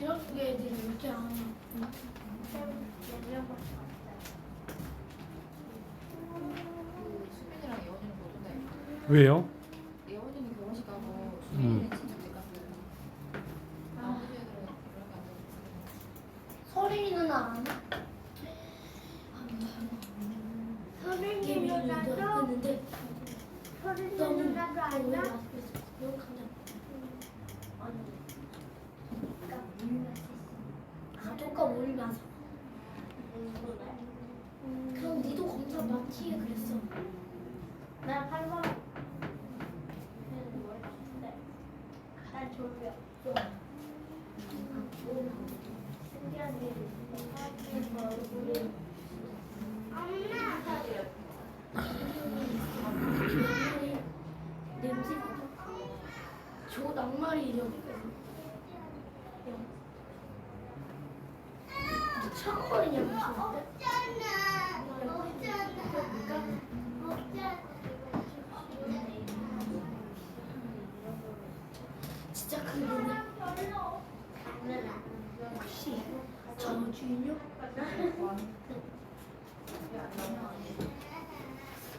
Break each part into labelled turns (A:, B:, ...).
A: 이렇게 애들이 이렇게 안 와.
B: 수빈이랑 예원이는 못 온다.
C: 왜요?
B: 예원이는 결혼식 가고 수빈이는 진짜 못 갔어요. 나머지 애들은 연락 안 되고.
A: 서린이 누나 안 와?
D: 서른이 누나도
A: 했는데
D: 서른이
A: 너무
D: 누나도 안 와?
A: 너무 감정. 아, 조금 올려서. 그럼 니도 검사 맞지? 그랬어.
D: 나 8번. 난 졸려. 신기하게.
A: 냄새 맡아. 저 낭만이 이렇게. 차거리냐고 그러는데? 진짜 그 노래 혹시 저주인형?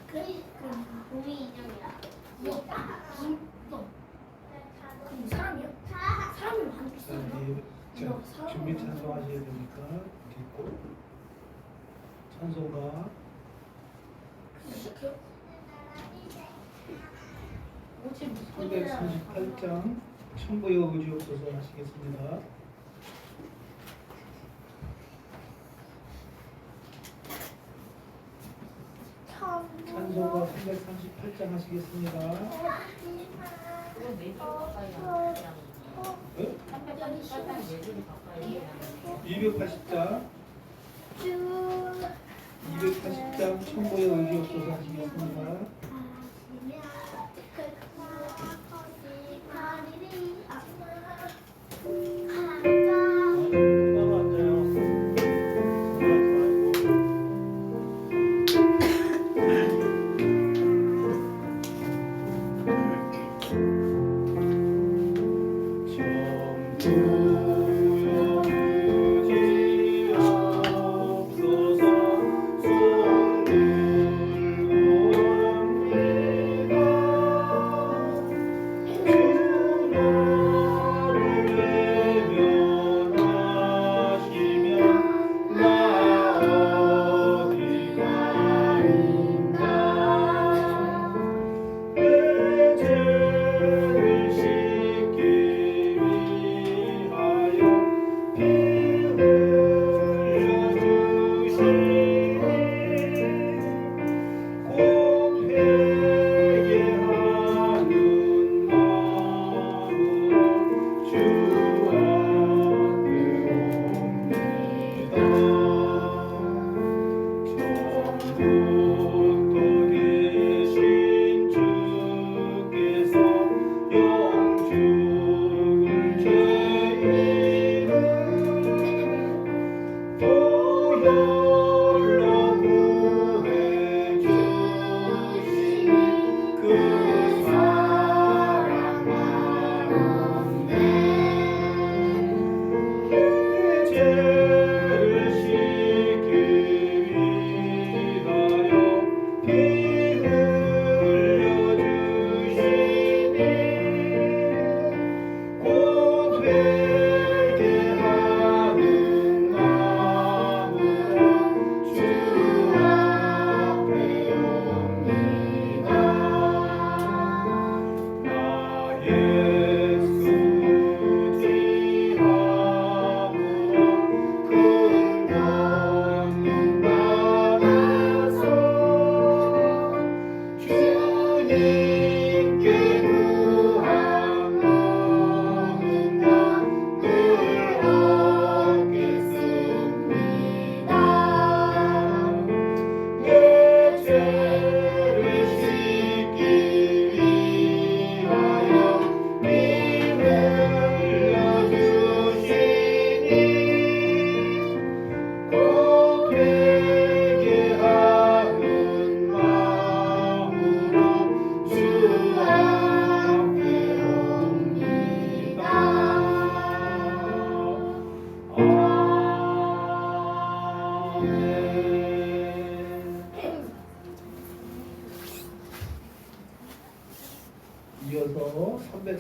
A: 그래? 그럼
D: 우리 인형이야.
A: 뭐? 뭐? 그럼 사람이요? 사람이 많이 있어.
C: 자, 준비 찬송하셔야 되니까 듣고 찬송가
A: 시켜?
C: 338장 천부여 의지옵소서 하시겠습니다. 찬송가 338장 하시겠습니다.
B: 그건 네 줄 가까이야.
C: 네?
B: 338장이 네 줄이 가까이야.
C: 280장 280장 천부여 의지옵소서 하시겠습니다. 따로 앉아요.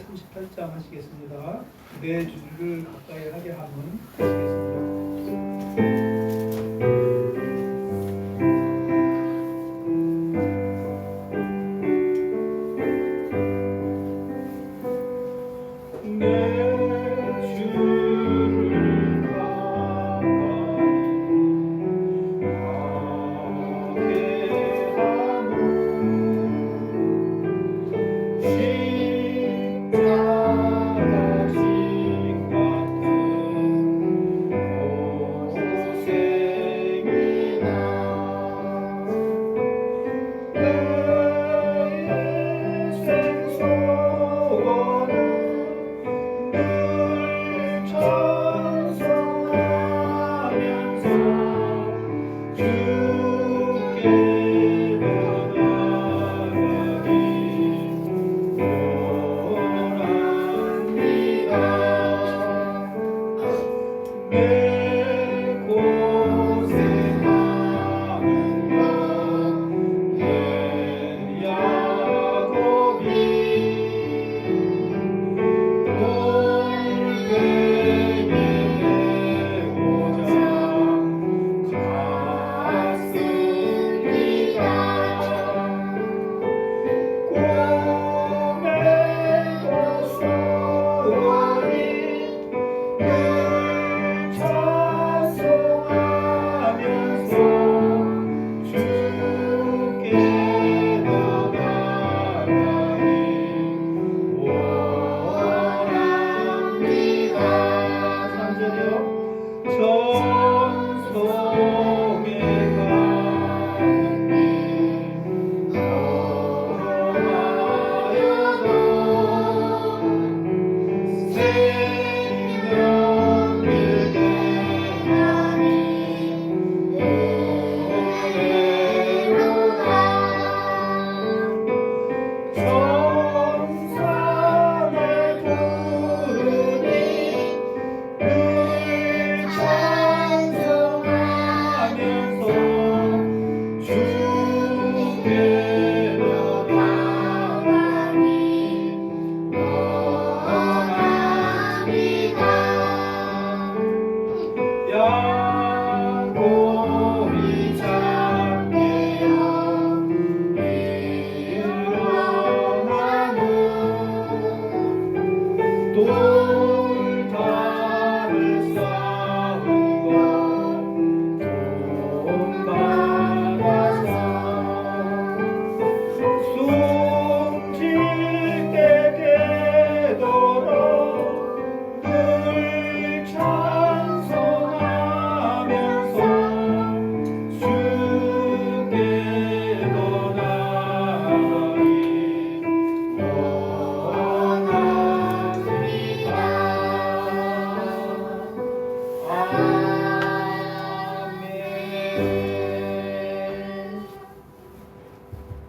C: 238장 하시겠습니다. 내 주를 가까이 하게 함은 하시겠습니다.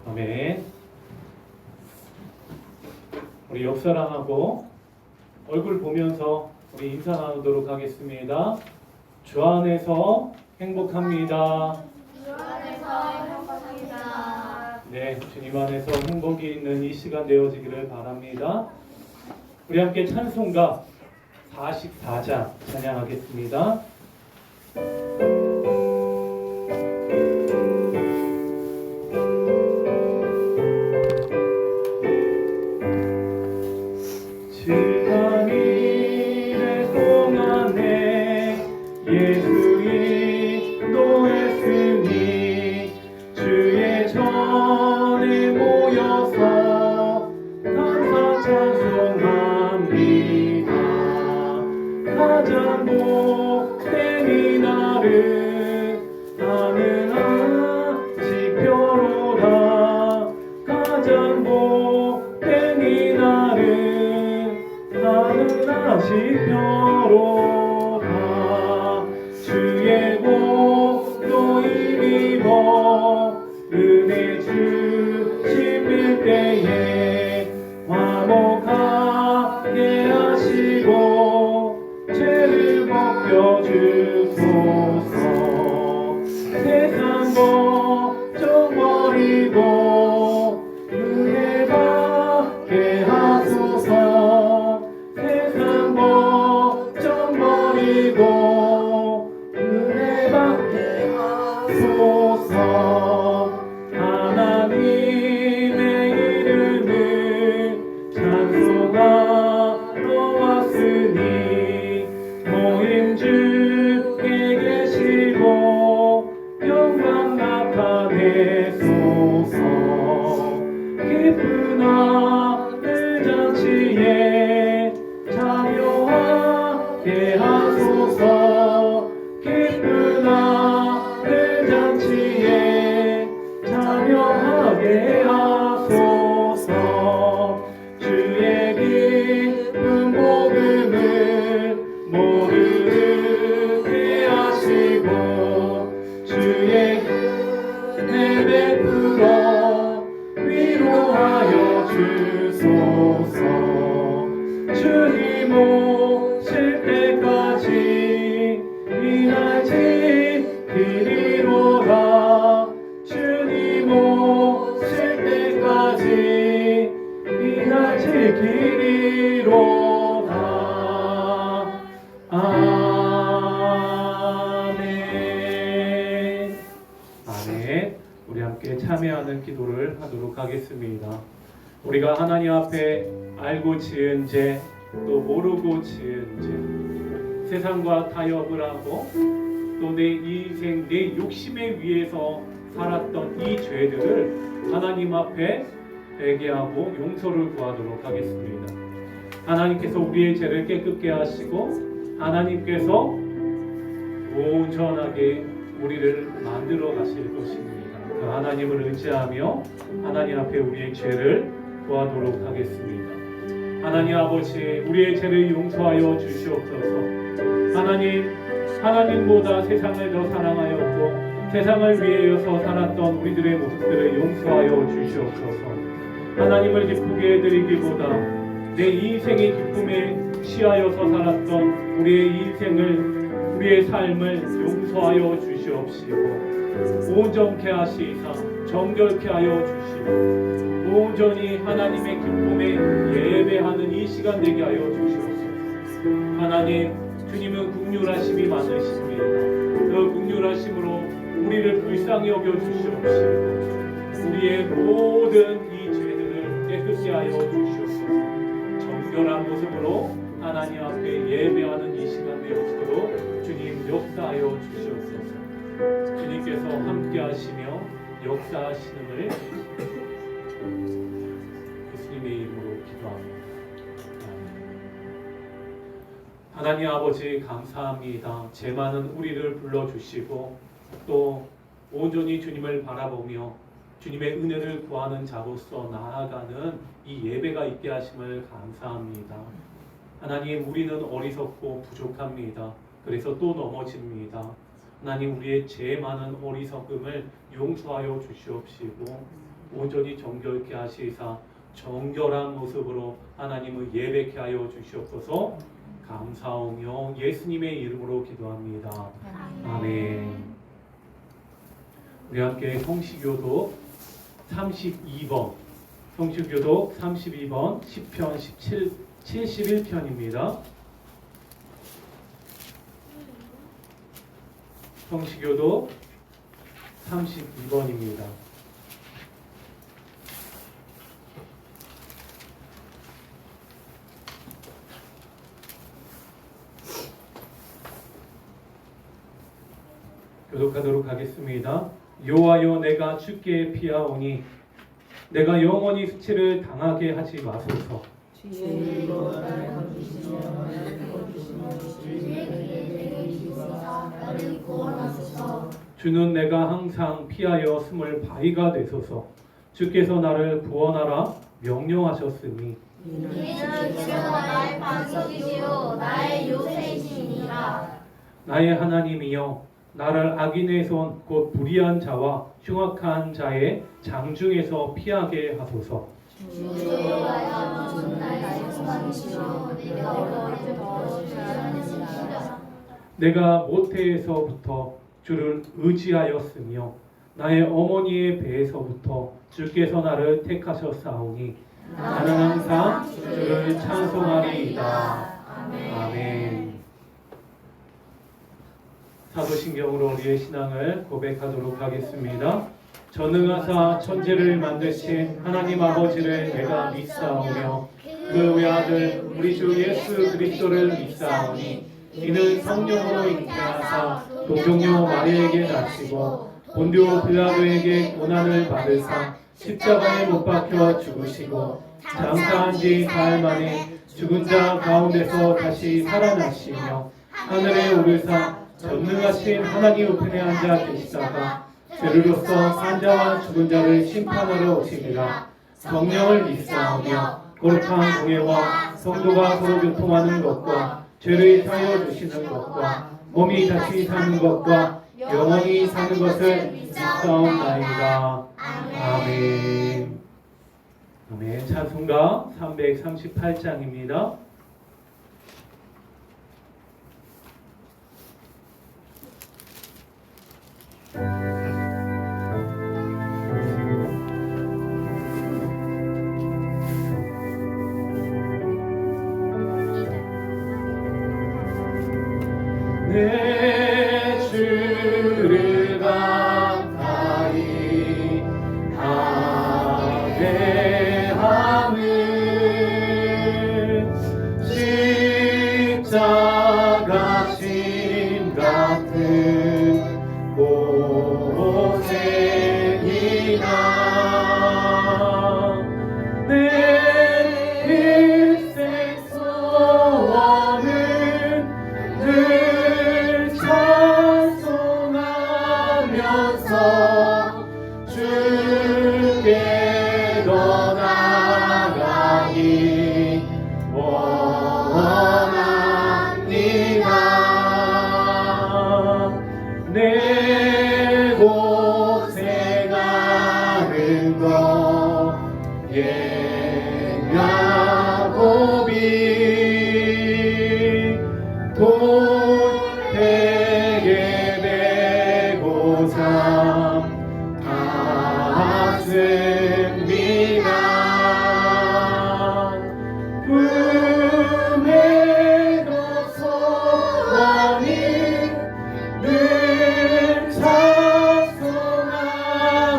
E: 아멘. 우리 옆사람하고 얼굴 보면서 우리 인사 나누도록 하겠습니다. 주 안에서 행복합니다.
A: 주 안에서 행복합니다.
E: 네, 주님 안에서 행복이 있는 이 시간 되어지기를 바랍니다. 우리 함께 찬송가 44장 찬양하겠습니다. 지난 일의 동안에 예수 인도했으니 주의 전에 모여서 감사 찬송합니다. 가장 복된 이날을 하늘아 지표로다. 가장 복된 이날을 하늘아 지표로다. 주의 복도 힘입어 은혜 주실 때에 화목하게 하시고 죄를 벗겨주소서. 세상 걱정 버리고 은혜 받게 하소서. 하시고 은혜 받게 하소서. 하나님의 이름을 찬송하러 왔으니 모임 주에 계시고 영광 나타내소서. 기쁜 하늘 잔치에 참여하게 하소서. 기쁜 하늘 잔치에 참여하게 하소서. 주의 기쁜 복음을 모르게 하시고 주의 은혜 베풀어 위로하여 주소서. 주님 오실 때까지 이 날 지키리로다. 주님 오실 때까지 이 날 지키리로다. 아멘. 아멘. 우리 함께 참여하는 기도를 하도록 하겠습니다. 우리가 하나님 앞에 알고 지은 죄, 또 모르고 지은 죄, 세상과 타협을 하고 또 내 인생, 내 욕심에 의해서 살았던 이 죄들을 하나님 앞에 회개하고 용서를 구하도록 하겠습니다. 하나님께서 우리의 죄를 깨끗게 하시고 하나님께서 온전하게 우리를 만들어 가실 것입니다. 그 하나님을 의지하며 하나님 앞에 우리의 죄를 구하도록 하겠습니다. 하나님 아버지, 우리의 죄를 용서하여 주시옵소서. 하나님보다 세상을 더 사랑하였고 세상을 위하여서 살았던 우리들의 모습들을 용서하여 주시옵소서. 하나님을 기쁘게 해드리기보다 내 인생의 기쁨에 취하여서 살았던 우리의 삶을 용서하여 주시옵시고 온전케 하시사 정결케 하여 주시고 온전히 하나님의 기쁨에 예배하는 이 시간 되게 하여 주시옵소서. 하나님, 주님은 긍휼하심이 많으십니다. 그 긍휼하심으로 우리를 불쌍히 여겨 주시옵시고 우리의 모든 이 죄들을 깨끗게 하여 주시옵소서. 정결한 모습으로 하나님 앞에 예배하는 이 시간 되었도록 주님 역사하여 주시옵소서. 주님께서 함께 하시며 역사하시는을 예수님의 이름으로 기도합니다. 하나님 아버지 감사합니다. 죄 많은 우리를 불러주시고 또 온전히 주님을 바라보며 주님의 은혜를 구하는 자로서 나아가는 이 예배가 있게 하심을 감사합니다. 하나님, 우리는 어리석고 부족합니다. 그래서 또 넘어집니다. 하나님, 우리의 죄 많은 어리석음을 용서하여 주시옵시고 온전히 정결케 하시사 정결한 모습으로 하나님을 예배케 하여 주시옵소서. 감사하며 예수님의 이름으로 기도합니다. 아멘. 우리 함께 성시교도 32번, 성시교도 32번 10편 71편입니다. 성시교도 32번입니다. 교독하도록 하겠습니다. 여호와여, 내가 주께 피하오니 내가 영원히 수치를 당하게 하지 마소서. 주는 내가 항상 피하여 숨을 바위가 되소서. 주께서 나를 구원하라 명령하셨으니
D: 이는 주께서 나의 반석이시요 나의 요새이시니라.
E: 나의 하나님이여, 나를 악인의 손 곧 불의한 자와 흉악한 자의 장중에서 피하게 하소서.
D: 주여와여 주는 나의 소망이시요 내가 어려울 도와주시옵소서.
E: 내가 모태에서부터 주를 의지하였으며 나의 어머니의 배에서부터 주께서 나를 택하셨사오니 나는 항상 주를 찬송하리이다. 아멘. 사도신경으로 우리의 신앙을 고백하도록 하겠습니다. 전능하사 천지를 만드신 하나님 아버지를 내가 믿사오며 그 외아들 우리 주 예수 그리스도를 믿사오니 이는 성령으로 잉태하사 동정녀 마리에게 낳으시고 본디오 빌라도에게 고난을 받으사 십자가에 못 박혀 죽으시고 장사한 지 사흘 만에 죽은 자 가운데서 다시 살아나시며 하늘에 오르사 전능하신 하나님 우편에 앉아 계시다가 죄로서 산자와 죽은 자를 심판하러 오시리라. 성령을 믿사오며 거룩한 공예와 성도가 서로 교통하는 것과 죄를 사하여 주시는 것과 몸이 다시 사는 것과 영원히 사는 것을 믿사옵나이다. 아멘. 아멘. 찬송가 338장입니다. 내 주를 감사히 하대하는 십자가 심 같은 고생이나 내 일생 소원은 늘 찬송하면서 주께 더 나아가기 원합니다. 내 고생하는 것 옛야곱이 돌베개 메고자 갔습니다. 꿈에도 소원이 늘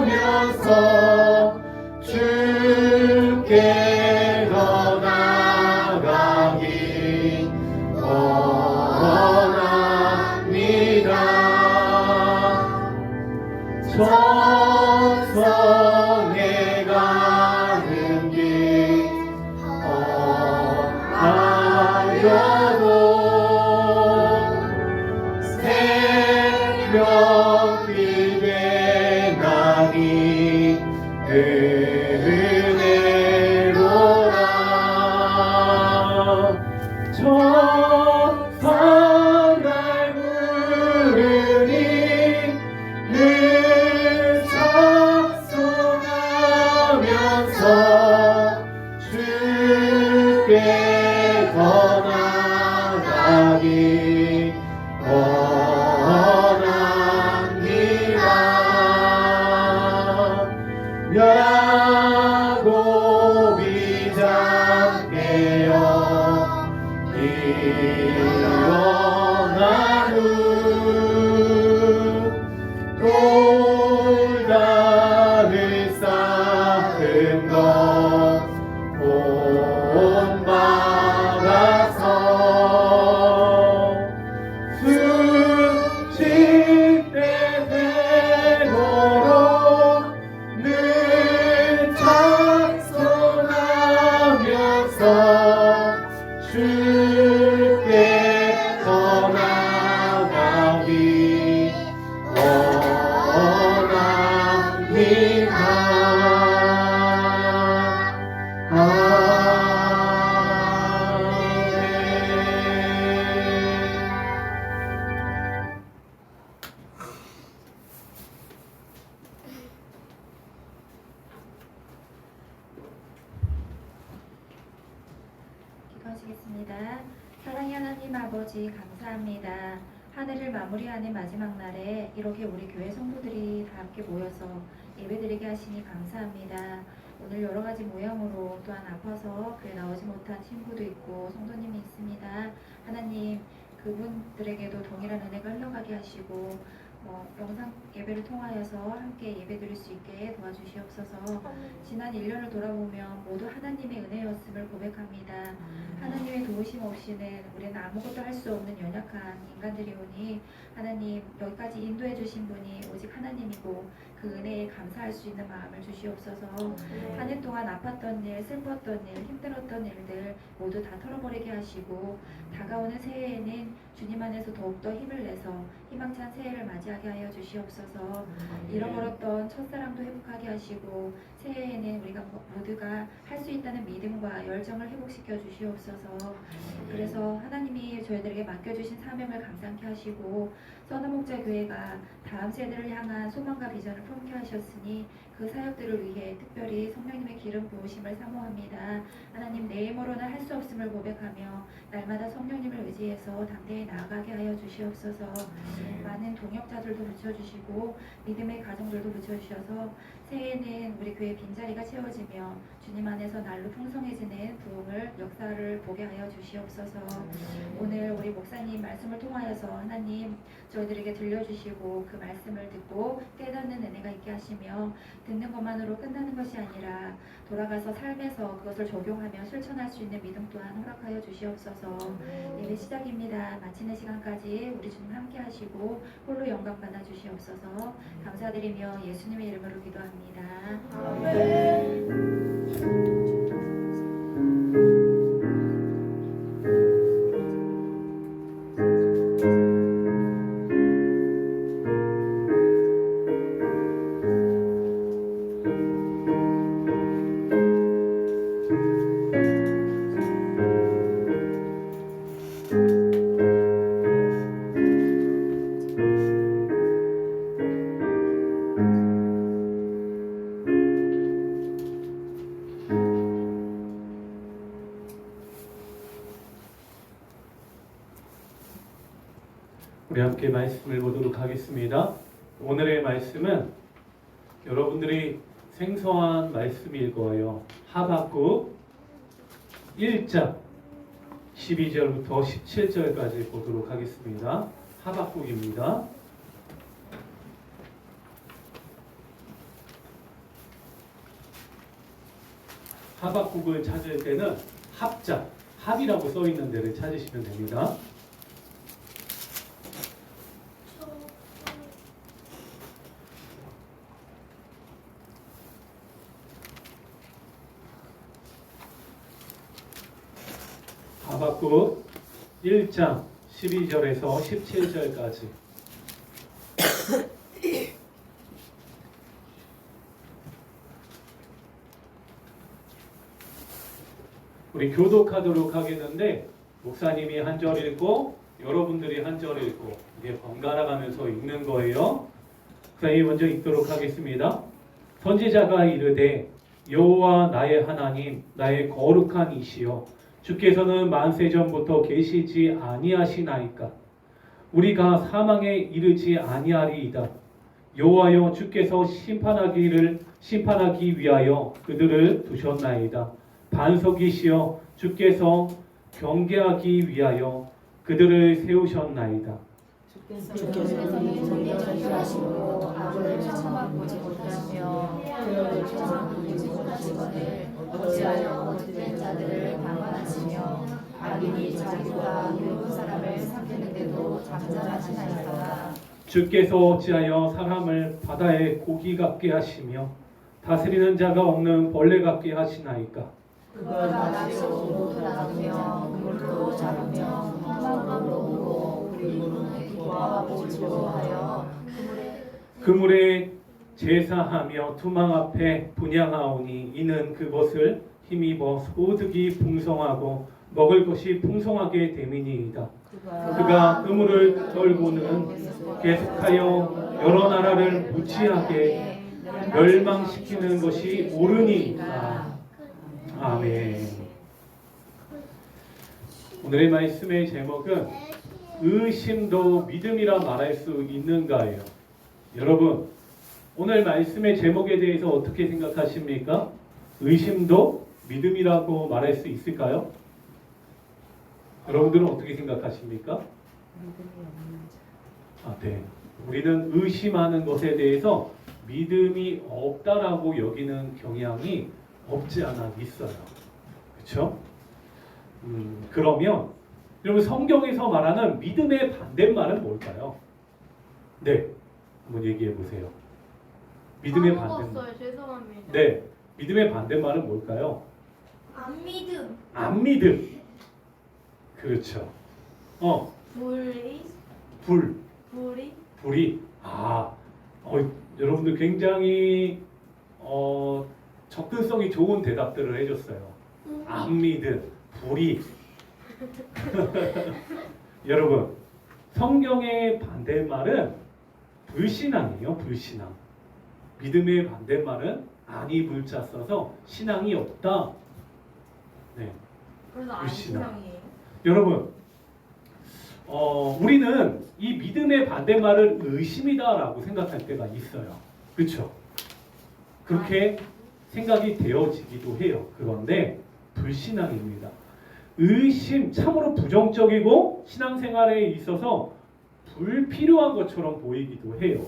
E: 찬송하면서 주께 더 나아가기 원합니다. 천성에 가는 길 험하여도 새벽길에 나니 은혜로라. 천상 날 부르니 늘 찬송하면서 주께 더 나아가기 원합니다. 야곱이 잠깨어 일어난 후 돌담을 쌓은 것 본받아서 숙식때 되도록 늘 찬송하면서 주께 더 나아가기 원합니다.
B: 기도하시겠습니다. 사랑의 하나님 아버지 감사합니다. 한 해를 마무리하는 마지막 날에 이렇게 우리 교회 성도들이 다 함께 모여서 예배드리게 하시니 감사합니다. 오늘 여러 가지 모양으로 또한 아파서 교회 나오지 못한 친구도 있고 성도님이 있습니다. 하나님, 그 그분들에게도 동일한 은혜가 흘러가게 하시고 영상 예배를 통하여서 함께 예배드릴 수 있게 도와주시옵소서. 지난 1년을 돌아보면 모두 하나님의 은혜였음을 고백합니다. 하나님의 도우심 없이는 우리는 아무것도 할 수 없는 연약한 인간들이오니 하나님 여기까지 인도해 주신 분이 오직 하나님이고 그 은혜에 감사할 수 있는 마음을 주시옵소서. 한 해 동안 아팠던 일, 슬펐던 일, 힘들었던 일들 모두 다 털어버리게 하시고 다가오는 새해에는 주님 안에서 더욱더 힘을 내서 희망찬 새해를 맞이하게 하여 주시옵소서. 잃어버렸던 첫사랑도 회복하게 하시고 새해에는 우리가 모두가 할 수 있다는 믿음과 열정을 회복시켜 주시옵소서. 그래서 하나님이 저희들에게 맡겨주신 사명을 감당케 하시고 선화목자교회가 다음 세대를 향한 소망과 비전을 품게 하셨으니 그 사역들을 위해 특별히 성령님의 기름 부으심을 사모합니다. 하나님 내 힘으로는 할 수 없음을 고백하며 날마다 성령님을 의지해서 담대히 나아가게 하여 주시옵소서. 많은 동역자들도 붙여주시고 믿음의 가정들도 붙여주셔서 새해에는 우리 교회 빈자리가 채워지며 주님 안에서 날로 풍성해지는 부흥을 역사를 보게 하여 주시옵소서. 오늘 우리 목사님 말씀을 통하여서 하나님 저희들에게 들려주시고 그 말씀을 듣고 깨닫는 은혜가 있게 하시며 듣는 것만으로 끝나는 것이 아니라 돌아가서 삶에서 그것을 적용하며 실천할 수 있는 믿음 또한 허락하여 주시옵소서. 예배 시작입니다. 마치는 시간까지 우리 주님 함께 하시고 홀로 영광 받아 주시옵소서. 감사드리며 예수님의 이름으로 기도합니다.
E: 우리 함께 말씀을 보도록 하겠습니다. 오늘의 말씀은 여러분들이 생소한 말씀일 거예요. 하박국 1장 12절부터 17절까지 보도록 하겠습니다. 하박국입니다. 하박국을 찾을 때는 합작, 합이라고 써 있는 데를 찾으시면 됩니다. 하박국 1장 12절에서 17절까지 우리 교독하도록 하겠는데 목사님이 한 절 읽고 여러분들이 한 절 읽고 이게 번갈아 가면서 읽는 거예요. 목사님 먼저 읽도록 하겠습니다. 선지자가 이르되 여호와 나의 하나님 나의 거룩한 이시여 주께서는 만세전부터 계시지 아니하시나이까 우리가 사망에 이르지 아니하리이다. 여호와여 주께서 심판하기 위하여 그들을 두셨나이다. 반석이시여 주께서 경계하기 위하여 그들을 세우셨나이다.
D: 주께서는 정리를 전하시고 악을 참아보지 못하시며 를 참아보지 못하시거늘 어찌하여 헛된 자들을 방관하시며 악인이 자기보다 배운 사람을 삼키는데도 잠잠하시나이까.
E: 주께서 어찌하여 사람을 바다의 고기 같게 하시며 다스리는 자가 없는 벌레 같게 하시나이까.
D: 그걸 바다로 모두 나누며 그물로 잡으며 험함으로 오고 그리고는 기뻐하고 즐거워하여
E: 그물에 제사하며 투망 앞에 분향하오니 이는 그것을 힘입어 소득이 풍성하고 먹을 것이 풍성하게 됨이니이다. 그가 그물을 떨고는 계속하여 여러 나라를 무지하게 멸망시키는 것이 옳으니이다. 아멘. 오늘의 말씀의 제목은 의심도 믿음이라 말할 수 있는가예요. 여러분, 오늘 말씀의 제목에 대해서 어떻게 생각하십니까? 의심도 믿음이라고 말할 수 있을까요? 여러분들은 어떻게 생각하십니까? 네. 우리는 의심하는 것에 대해서 믿음이 없다라고 여기는 경향이 없지 않아 있어요. 그렇죠? 그러면 여러분 성경에서 말하는 믿음의 반대말은 뭘까요? 네, 한번 얘기해 보세요. 믿음의 반대말.
A: 까먹었어요. 죄송합니다.
E: 네, 믿음의 반대말은 뭘까요?
A: 안 믿음.
E: 안 믿음. 그렇죠.
A: 불이
E: 불이. 여러분들 굉장히 접근성이 좋은 대답들을 해줬어요. 안 믿음, 불이. 여러분, 성경의 반대말은 불신앙이에요. 불신앙. 믿음의 반대말은 아니 불자 써서 신앙이 없다. 네.
A: 그래서
E: 불신앙.
A: 안신앙이에요.
E: 여러분, 우리는 이 믿음의 반대말을 의심이다라고 생각할 때가 있어요. 그렇죠? 그렇게 생각이 되어지기도 해요. 그런데 불신앙입니다. 의심, 참으로 부정적이고 신앙생활에 있어서 불필요한 것처럼 보이기도 해요.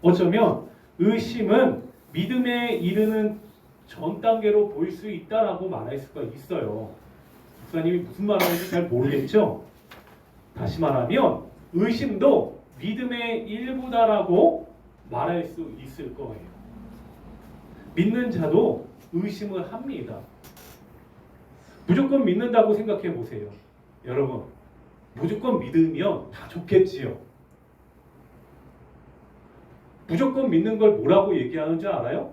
E: 어쩌면 의심은 믿음에 이르는 전 단계로 보일 수 있다라고 말할 수가 있어요. 목사님이 무슨 말하는지 잘 모르겠죠? 다시 말하면 의심도 믿음의 일부다라고 말할 수 있을 거예요. 믿는 자도 의심을 합니다. 무조건 믿는다고 생각해 보세요. 여러분, 무조건 믿으면 다 좋겠지요. 무조건 믿는 걸 뭐라고 얘기하는 줄 알아요?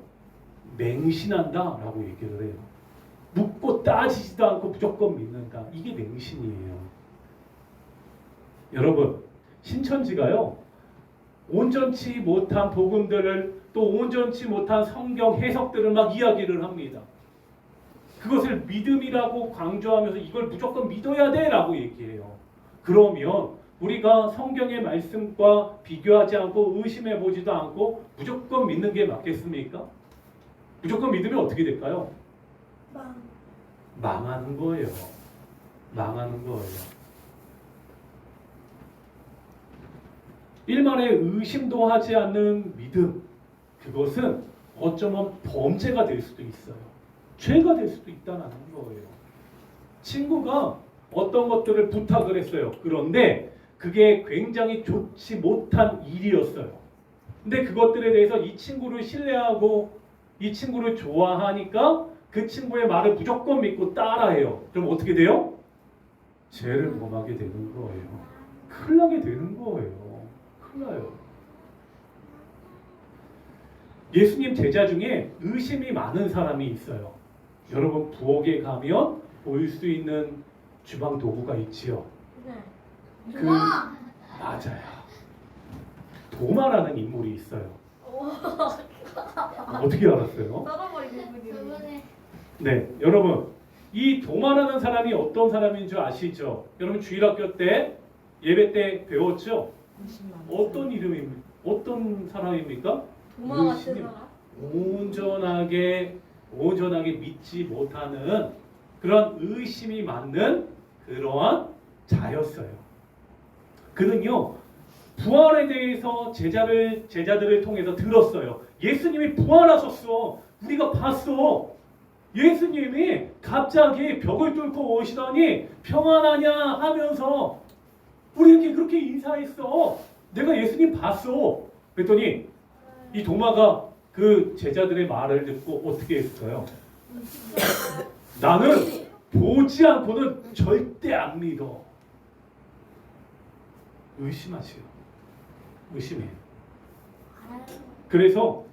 E: 맹신한다라고 얘기를 해요. 묻고 따지지도 않고 무조건 믿는다. 이게 맹신이에요. 여러분, 신천지가요, 온전치 못한 복음들을 또 온전치 못한 성경 해석들을 막 이야기를 합니다. 그것을 믿음이라고 강조하면서 이걸 무조건 믿어야 돼 라고 얘기해요. 그러면 우리가 성경의 말씀과 비교하지 않고 의심해 보지도 않고 무조건 믿는 게 맞겠습니까? 무조건 믿으면 어떻게 될까요? 망하는 거예요. 망하는 거예요. 일말의 의심도 하지 않는 믿음, 그것은 어쩌면 범죄가 될 수도 있어요. 죄가 될 수도 있다는 거예요. 친구가 어떤 것들을 부탁을 했어요. 그런데 그게 굉장히 좋지 못한 일이었어요. 근데 그것들에 대해서 이 친구를 신뢰하고 이 친구를 좋아하니까 그 친구의 말을 무조건 믿고 따라해요. 그럼 어떻게 돼요? 죄를 범하게 되는 거예요. 큰일 나게 되는 거예요. 큰일 나요. 예수님 제자 중에 의심이 많은 사람이 있어요. 여러분, 부엌에 가면 보일 수 있는 주방 도구가 있지요.
A: 네.
E: 맞아요. 도마라는 인물이 있어요. 어떻게 알았어요?
A: 썰어버리는 분이.
E: 네, 여러분, 이 도마라는 사람이 어떤 사람인 줄 아시죠? 여러분 주일학교 때 예배 때 배웠죠? 어떤 이름입니까? 어떤 사람입니까?
A: 도마 같은
E: 의심이
A: 사람?
E: 온전하게 믿지 못하는 그런 의심이 많는 그러한 자였어요. 그는요, 부활에 대해서 제자들을 통해서 들었어요. 예수님이 부활하셨어. 우리가 봤어. 예수님이 갑자기 벽을 뚫고 오시더니 평안하냐 하면서 우리에게 그렇게 인사했어. 내가 예수님 봤어. 그랬더니 이 도마가 그 제자들의 말을 듣고 어떻게 했어요? 나는 보지 않고는 절대 안 믿어. 의심하세요. 의심해요. 그래서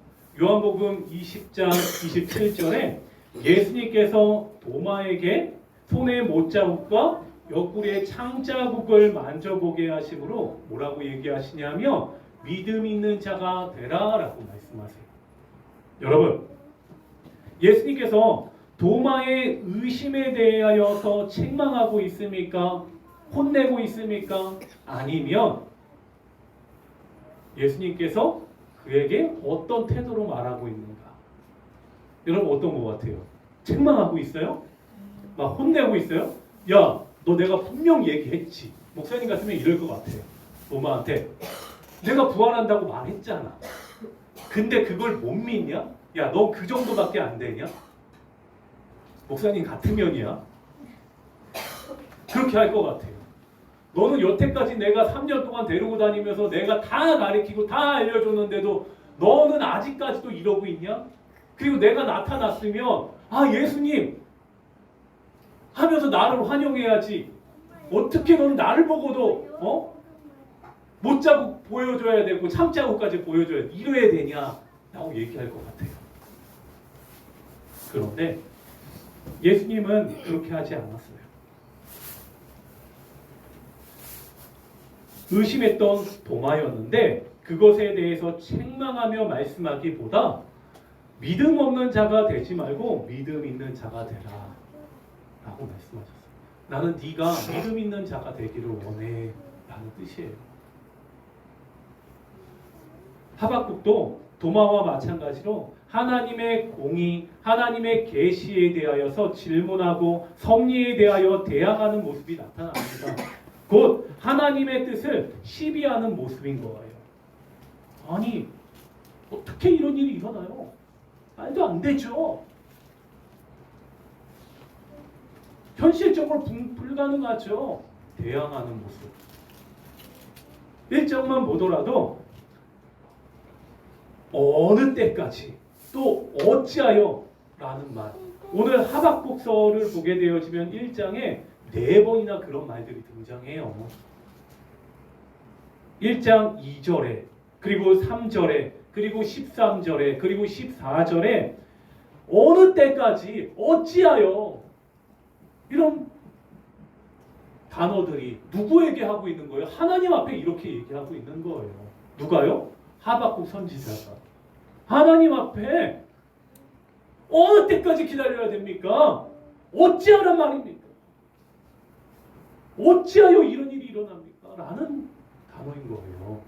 E: 요한복음 20장 27절에 예수님께서 도마에게 손의 못자국과 옆구리의 창자국을 만져보게 하심으로 뭐라고 얘기하시냐면 믿음 있는 자가 되라 라고 말씀하세요. 여러분, 예수님께서 도마의 의심에 대하여서 책망하고 있습니까? 혼내고 있습니까? 아니면 예수님께서 그에게 어떤 태도로 말하고 있는가? 여러분 어떤 것 같아요? 책망하고 있어요? 막 혼내고 있어요? 야, 너 내가 분명 얘기했지. 목사님 같으면 이럴 것 같아요. 엄마한테 내가 부활한다고 말했잖아. 근데 그걸 못 믿냐? 야, 너 그 정도밖에 안 되냐? 목사님 같으면이야. 그렇게 할 것 같아요. 너는 여태까지 내가 3년 동안 데리고 다니면서 내가 다 가르치고 다 알려줬는데도 너는 아직까지도 이러고 있냐? 그리고 내가 나타났으면 아 예수님 하면서 나를 환영해야지. 어떻게 너는 나를 보고도 못 자고 보여줘야 되고 참자고까지 보여줘야 돼. 이래야 되냐? 라고 얘기할 것 같아요. 그런데 예수님은 그렇게 하지 않았어요. 의심했던 도마였는데 그것에 대해서 책망하며 말씀하기보다 믿음 없는 자가 되지 말고 믿음 있는 자가 되라 라고 말씀하셨어요. 나는 네가 믿음 있는 자가 되기를 원해 라는 뜻이에요. 하박국도 도마와 마찬가지로 하나님의 공의, 하나님의 계시에 대하여서 질문하고 섭리에 대하여 대항하는 모습이 나타납니다. 곧 하나님의 뜻을 시비하는 모습인 거예요. 아니 어떻게 이런 일이 일어나요? 말도 안 되죠. 현실적으로 불가능하죠. 대항하는 모습. 1장만 보더라도 어느 때까지 또 어찌하여 라는 말. 오늘 하박국서를 보게 되어지면 1장에 4번이나 그런 말들이 등장해요. 1장 2절에 그리고 3절에 그리고 13절에 그리고 14절에 어느 때까지 어찌하여 이런 단어들이 누구에게 하고 있는 거예요? 하나님 앞에 이렇게 얘기하고 있는 거예요. 누가요? 하박국 선지자가. 하나님 앞에 어느 때까지 기다려야 됩니까? 어찌하란 말입니까? 어찌하여 이런 일이 일어납니까? 라는 단어인 거예요.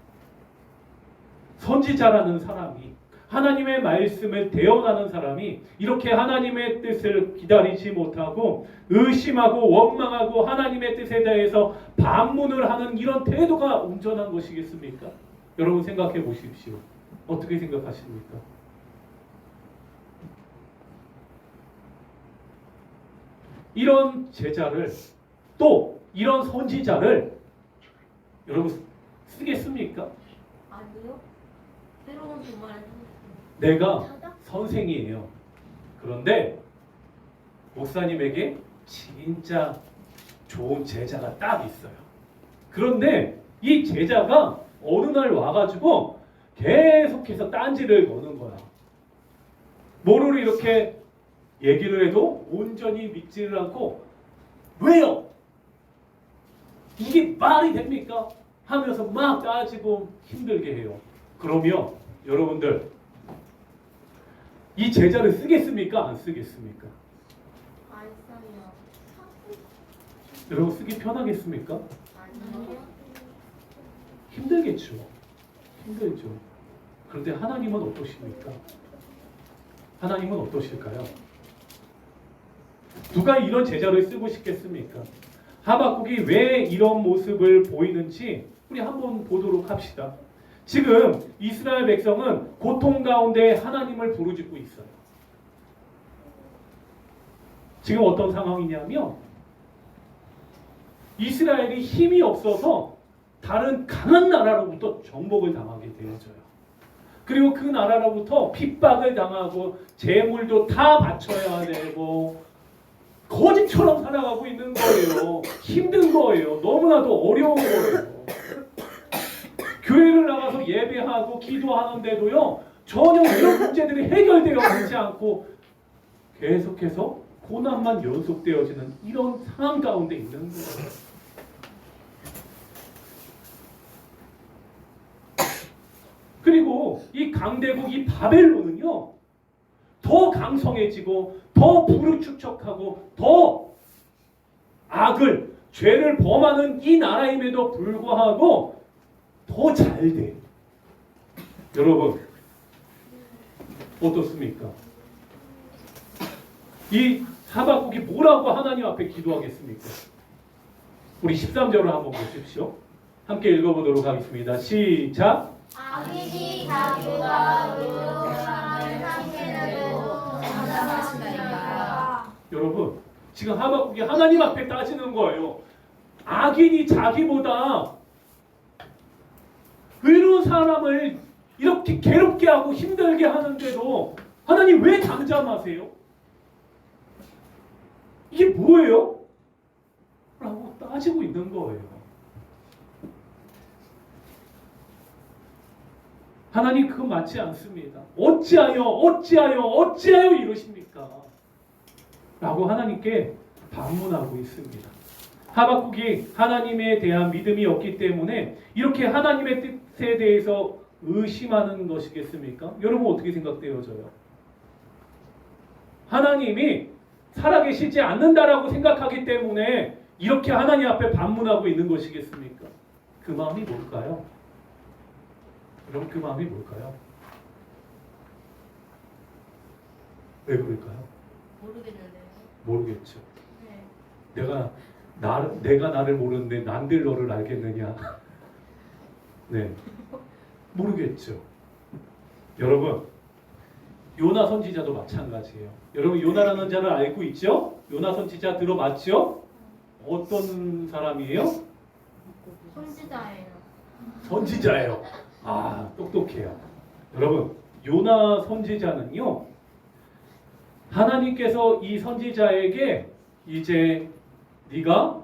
E: 선지자라는 사람이 하나님의 말씀을 대언하는 사람이 이렇게 하나님의 뜻을 기다리지 못하고 의심하고 원망하고 하나님의 뜻에 대해서 반문을 하는 이런 태도가 온전한 것이겠습니까? 여러분 생각해 보십시오. 어떻게 생각하십니까? 이런 제자를 또 이런 선지자를 여러분 쓰겠습니까?
A: 아니요. 새로운 도마를
E: 내가 선생이에요. 그런데 목사님에게 진짜 좋은 제자가 딱 있어요. 그런데 이 제자가 어느 날 와가지고 계속해서 딴지를 거는 거야. 뭐를 이렇게 얘기를 해도 온전히 믿지를 않고 왜요? 이게 말이 됩니까? 하면서 막 따지고 힘들게 해요. 그러면 여러분들 이 제자를 쓰겠습니까? 안 쓰겠습니까?
A: 안 써요.
E: 여러분 쓰기 편하겠습니까?
A: 아니요.
E: 힘들겠죠. 힘들죠. 그런데 하나님은 어떠십니까? 하나님은 어떠실까요? 누가 이런 제자를 쓰고 싶겠습니까? 하박국이 왜 이런 모습을 보이는지 우리 한번 보도록 합시다. 지금 이스라엘 백성은 고통 가운데 하나님을 부르짖고 있어요. 지금 어떤 상황이냐면 이스라엘이 힘이 없어서 다른 강한 나라로부터 정복을 당하게 되어져요. 그리고 그 나라로부터 핍박을 당하고 재물도 다 바쳐야 되고 거짓처럼 살아가고 있는 거예요. 힘든 거예요. 너무나도 어려운 거예요. 교회를 나가서 예배하고 기도하는데도요 전혀 이런 문제들이 해결되어 있지 않고 계속해서 고난만 연속되어지는 이런 상황 가운데 있는 거예요. 그리고 이 강대국 이 바벨론은요 더 강성해지고 더 부를 축적하고 더 악을 죄를 범하는 이 나라임에도 불구하고 더 잘 돼. 여러분 어떻습니까? 이 하박국이 뭐라고 하나님 앞에 기도하겠습니까? 우리 13절을 한번 보십시오. 함께 읽어보도록 하겠습니다. 시작.
A: 악인이 자기보다 의로운 사람을 삼키는데도 잠잠하시나이다.
E: 여러분, 지금 하박국이 하나님 앞에 따지는 거예요. 악인이 자기보다 의로운 사람을 이렇게 괴롭게 하고 힘들게 하는데도 하나님 왜 잠잠하세요? 이게 뭐예요? 라고 따지고 있는 거예요. 하나님 그거 맞지 않습니다. 어찌하여 이러십니까? 라고 하나님께 반문하고 있습니다. 하박국이 하나님에 대한 믿음이 없기 때문에 이렇게 하나님의 뜻에 대해서 의심하는 것이겠습니까? 여러분 어떻게 생각되어져요? 하나님이 살아계시지 않는다라고 생각하기 때문에 이렇게 하나님 앞에 반문하고 있는 것이겠습니까? 그 마음이 뭘까요? 여러분 그 마음이 뭘까요? 왜 그럴까요?
A: 모르겠는데요.
E: 모르겠죠.
A: 네.
E: 내가 나를 모르는데 난들 너를 알겠느냐? 네, 모르겠죠. 여러분, 요나 선지자도 마찬가지예요. 여러분 요나라는 자를 알고 있죠? 요나 선지자 들어봤죠? 어떤 사람이에요?
A: 선지자예요.
E: 선지자예요. 아, 똑똑해요. 여러분, 요나 선지자는요, 하나님께서 이 선지자에게 이제 네가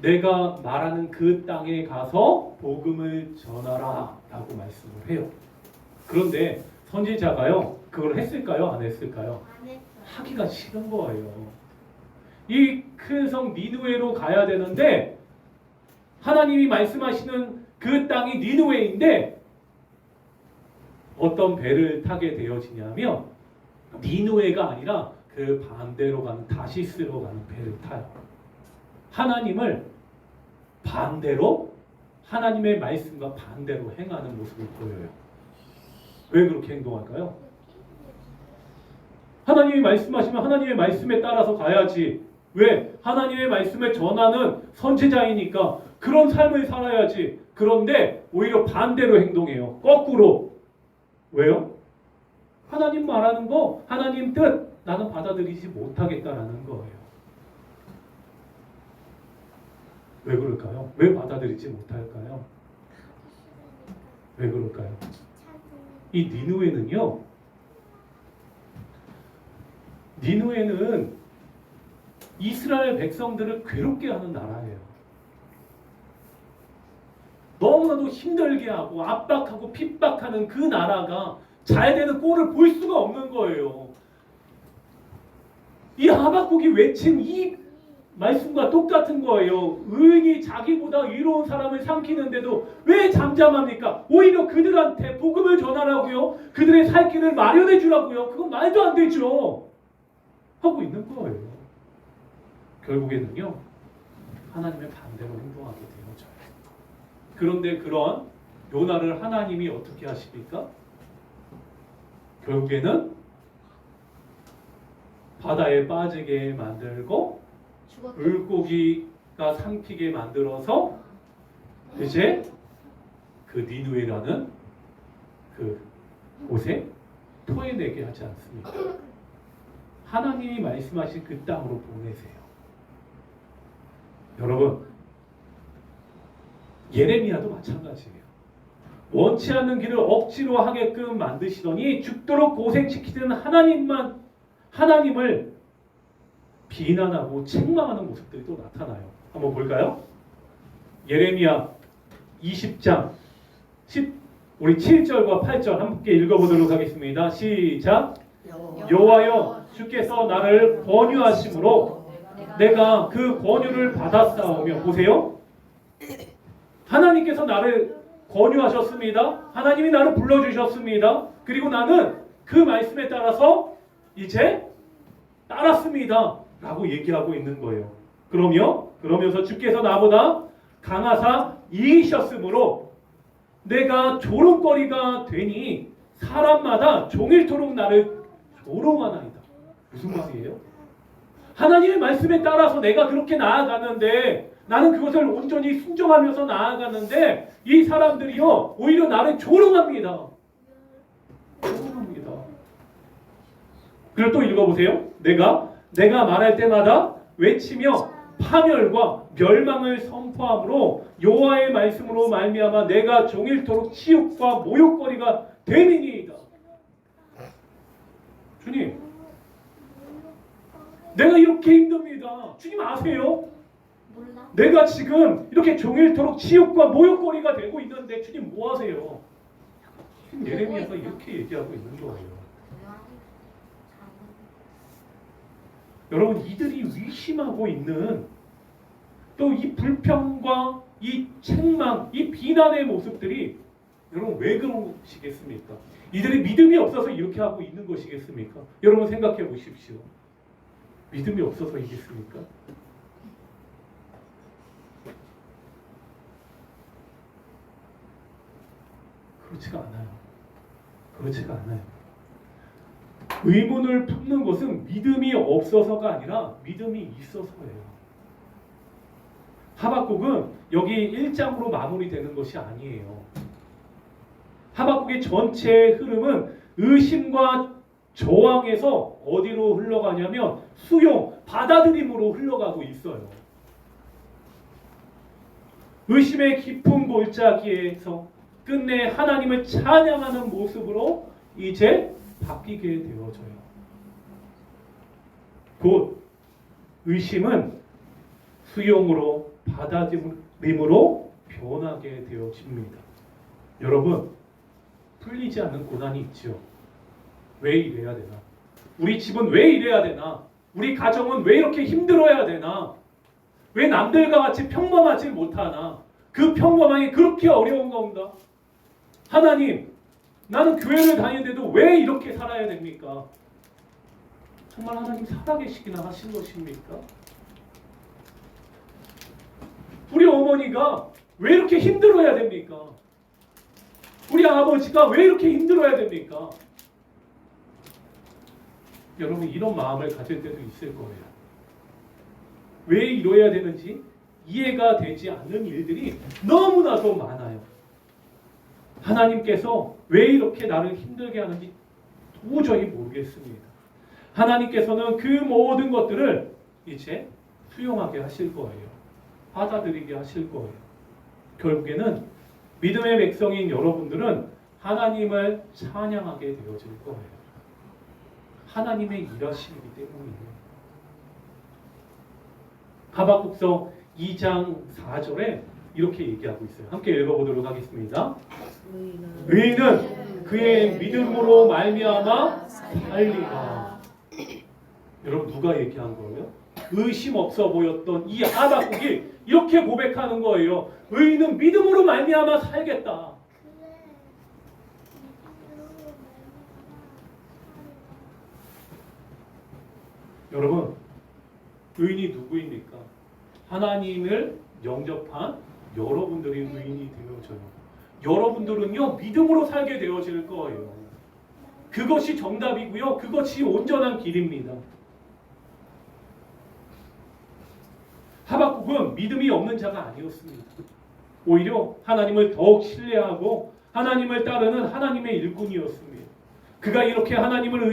E: 내가 말하는 그 땅에 가서 복음을 전하라 라고 말씀을 해요. 그런데 선지자가요, 그걸 했을까요? 안 했을까요?
A: 안 했어요.
E: 하기가 싫은 거예요. 이 큰 성 니누에로 가야 되는데 하나님이 말씀하시는 그 땅이 니누에인데 어떤 배를 타게 되어지냐면 니누에가 아니라 그 반대로 가는 다시스로 가는 배를 타요. 하나님을 반대로 하나님의 말씀과 반대로 행하는 모습을 보여요. 왜 그렇게 행동할까요? 하나님이 말씀하시면 하나님의 말씀에 따라서 가야지. 왜? 하나님의 말씀을 전하는 선지자이니까 그런 삶을 살아야지. 그런데 오히려 반대로 행동해요. 거꾸로. 왜요? 하나님 말하는 거, 하나님 뜻 나는 받아들이지 못하겠다라는 거예요. 왜 그럴까요? 왜 받아들이지 못할까요? 왜 그럴까요? 이 니누에는요, 니누에는 이스라엘 백성들을 괴롭게 하는 나라예요. 너무나도 힘들게 하고 압박하고 핍박하는 그 나라가 잘 되는 꼴을 볼 수가 없는 거예요. 이 하박국이 외친 이 말씀과 똑같은 거예요. 의인이 자기보다 의로운 사람을 삼키는데도 왜 잠잠합니까? 오히려 그들한테 복음을 전하라고요. 그들의 살 길을 마련해 주라고요. 그건 말도 안 되죠. 하고 있는 거예요. 결국에는요, 하나님의 반대로 행동하게 되어져요. 그런데 그런 요나를 하나님이 어떻게 하십니까? 결국에는 바다에 빠지게 만들고 물고기가 삼키게 만들어서 이제 그 니누에라는 그 곳에 토해내게 하지 않습니까? 하나님이 말씀하신 그 땅으로 보내세요. 여러분, 예레미야도 마찬가지예요. 원치 않는 길을 억지로 하게끔 만드시더니 죽도록 고생시키는 하나님을 비난하고 책망하는 모습들이 또 나타나요. 한번 볼까요? 예레미야 20장 우리 7절과 8절 함께 읽어보도록 하겠습니다. 시작. 여호와여 주께서 나를 권유하심으로 내가 그 권유를 받았사오며, 보세요. 하나님께서 나를 권유하셨습니다. 하나님이 나를 불러주셨습니다. 그리고 나는 그 말씀에 따라서 이제 따랐습니다 라고 얘기하고 있는 거예요. 그러면서 주께서 나보다 강하사 이기셨으므로 내가 조롱거리가 되니 사람마다 종일토록 나를 조롱하나이다. 무슨 말이에요? 하나님의 말씀에 따라서 내가 그렇게 나아가는데 나는 그것을 온전히 순종하면서 나아가는데 이 사람들이요 오히려 나를 조롱합니다. 조롱합니다. 그리고 또 읽어보세요. 내가 말할 때마다 외치며 파멸과 멸망을 선포함으로 여호와의 말씀으로 말미암아 내가 종일토록 치욕과 모욕거리가 됨이니이다. 주님, 내가 이렇게 힘듭니다. 주님 아세요?
A: 몰라.
E: 내가 지금 이렇게 종일토록 치욕과 모욕거리가 되고 있는데 주님 뭐 하세요? 지금 예레미야가 이렇게 얘기하고 있는 거예요. 여러분, 이들이 의심하고 있는 또 이 불평과 이 책망, 이 비난의 모습들이 여러분 왜 그러시겠습니까? 이들이 믿음이 없어서 이렇게 하고 있는 것이겠습니까? 여러분 생각해 보십시오. 믿음이 없어서이겠습니까? 그렇지가 않아요. 그렇지가 않아요. 의문을 품는 것은 믿음이 없어서가 아니라 믿음이 있어서예요. 하박국은 여기 1장으로 마무리되는 것이 아니에요. 하박국의 전체 흐름은 의심과 저항에서 어디로 흘러가냐면 수용, 받아들임으로 흘러가고 있어요. 의심의 깊은 골짜기에서 끝내 하나님을 찬양하는 모습으로 이제 바뀌게 되어져요. 곧 의심은 수용으로 받아들임으로 변하게 되어집니다. 여러분, 풀리지 않는 고난이 있죠. 왜 이래야 되나? 우리 집은 왜 이래야 되나? 우리 가정은 왜 이렇게 힘들어야 되나? 왜 남들과 같이 평범하지 못하나? 그 평범함이 그렇게 어려운 건가? 하나님, 나는 교회를 다니는데도 왜 이렇게 살아야 됩니까? 정말 하나님 살아계시기나 하신 것입니까? 우리 어머니가 왜 이렇게 힘들어야 됩니까? 우리 아버지가 왜 이렇게 힘들어야 됩니까? 여러분, 이런 마음을 가질 때도 있을 거예요. 왜 이뤄야 되는지 이해가 되지 않는 일들이 너무나도 많아요. 하나님께서 왜 이렇게 나를 힘들게 하는지 도저히 모르겠습니다. 하나님께서는 그 모든 것들을 이제 수용하게 하실 거예요. 받아들이게 하실 거예요. 결국에는 믿음의 백성인 여러분들은 하나님을 찬양하게 되어질 거예요. 하나님의 일하심이기 때문이에요. 하박국서 2장 4절에 이렇게 얘기하고 있어요. 함께 읽어보도록 하겠습니다. 의인은 그의 믿음으로 말미암아 살리라. 여러분, 누가 얘기한 거예요? 의심 없어 보였던 이 하박국이 이렇게 고백하는 거예요. 의인은 믿음으로 말미암아 살겠다. 여러분, 의인이 누구입니까? 하나님을 영접한 여러분들이 의인이 되어져요. 여러분들은요, 믿음으로 살게 되어질 거예요. 그것이 정답이고요. 그것이 온전한 길입니다. 하박국은 믿음이 없는 자가 아니었습니다. 오히려 하나님을 더욱 신뢰하고 하나님을 따르는 하나님의 일꾼이었습니다. 그가 이렇게 하나님을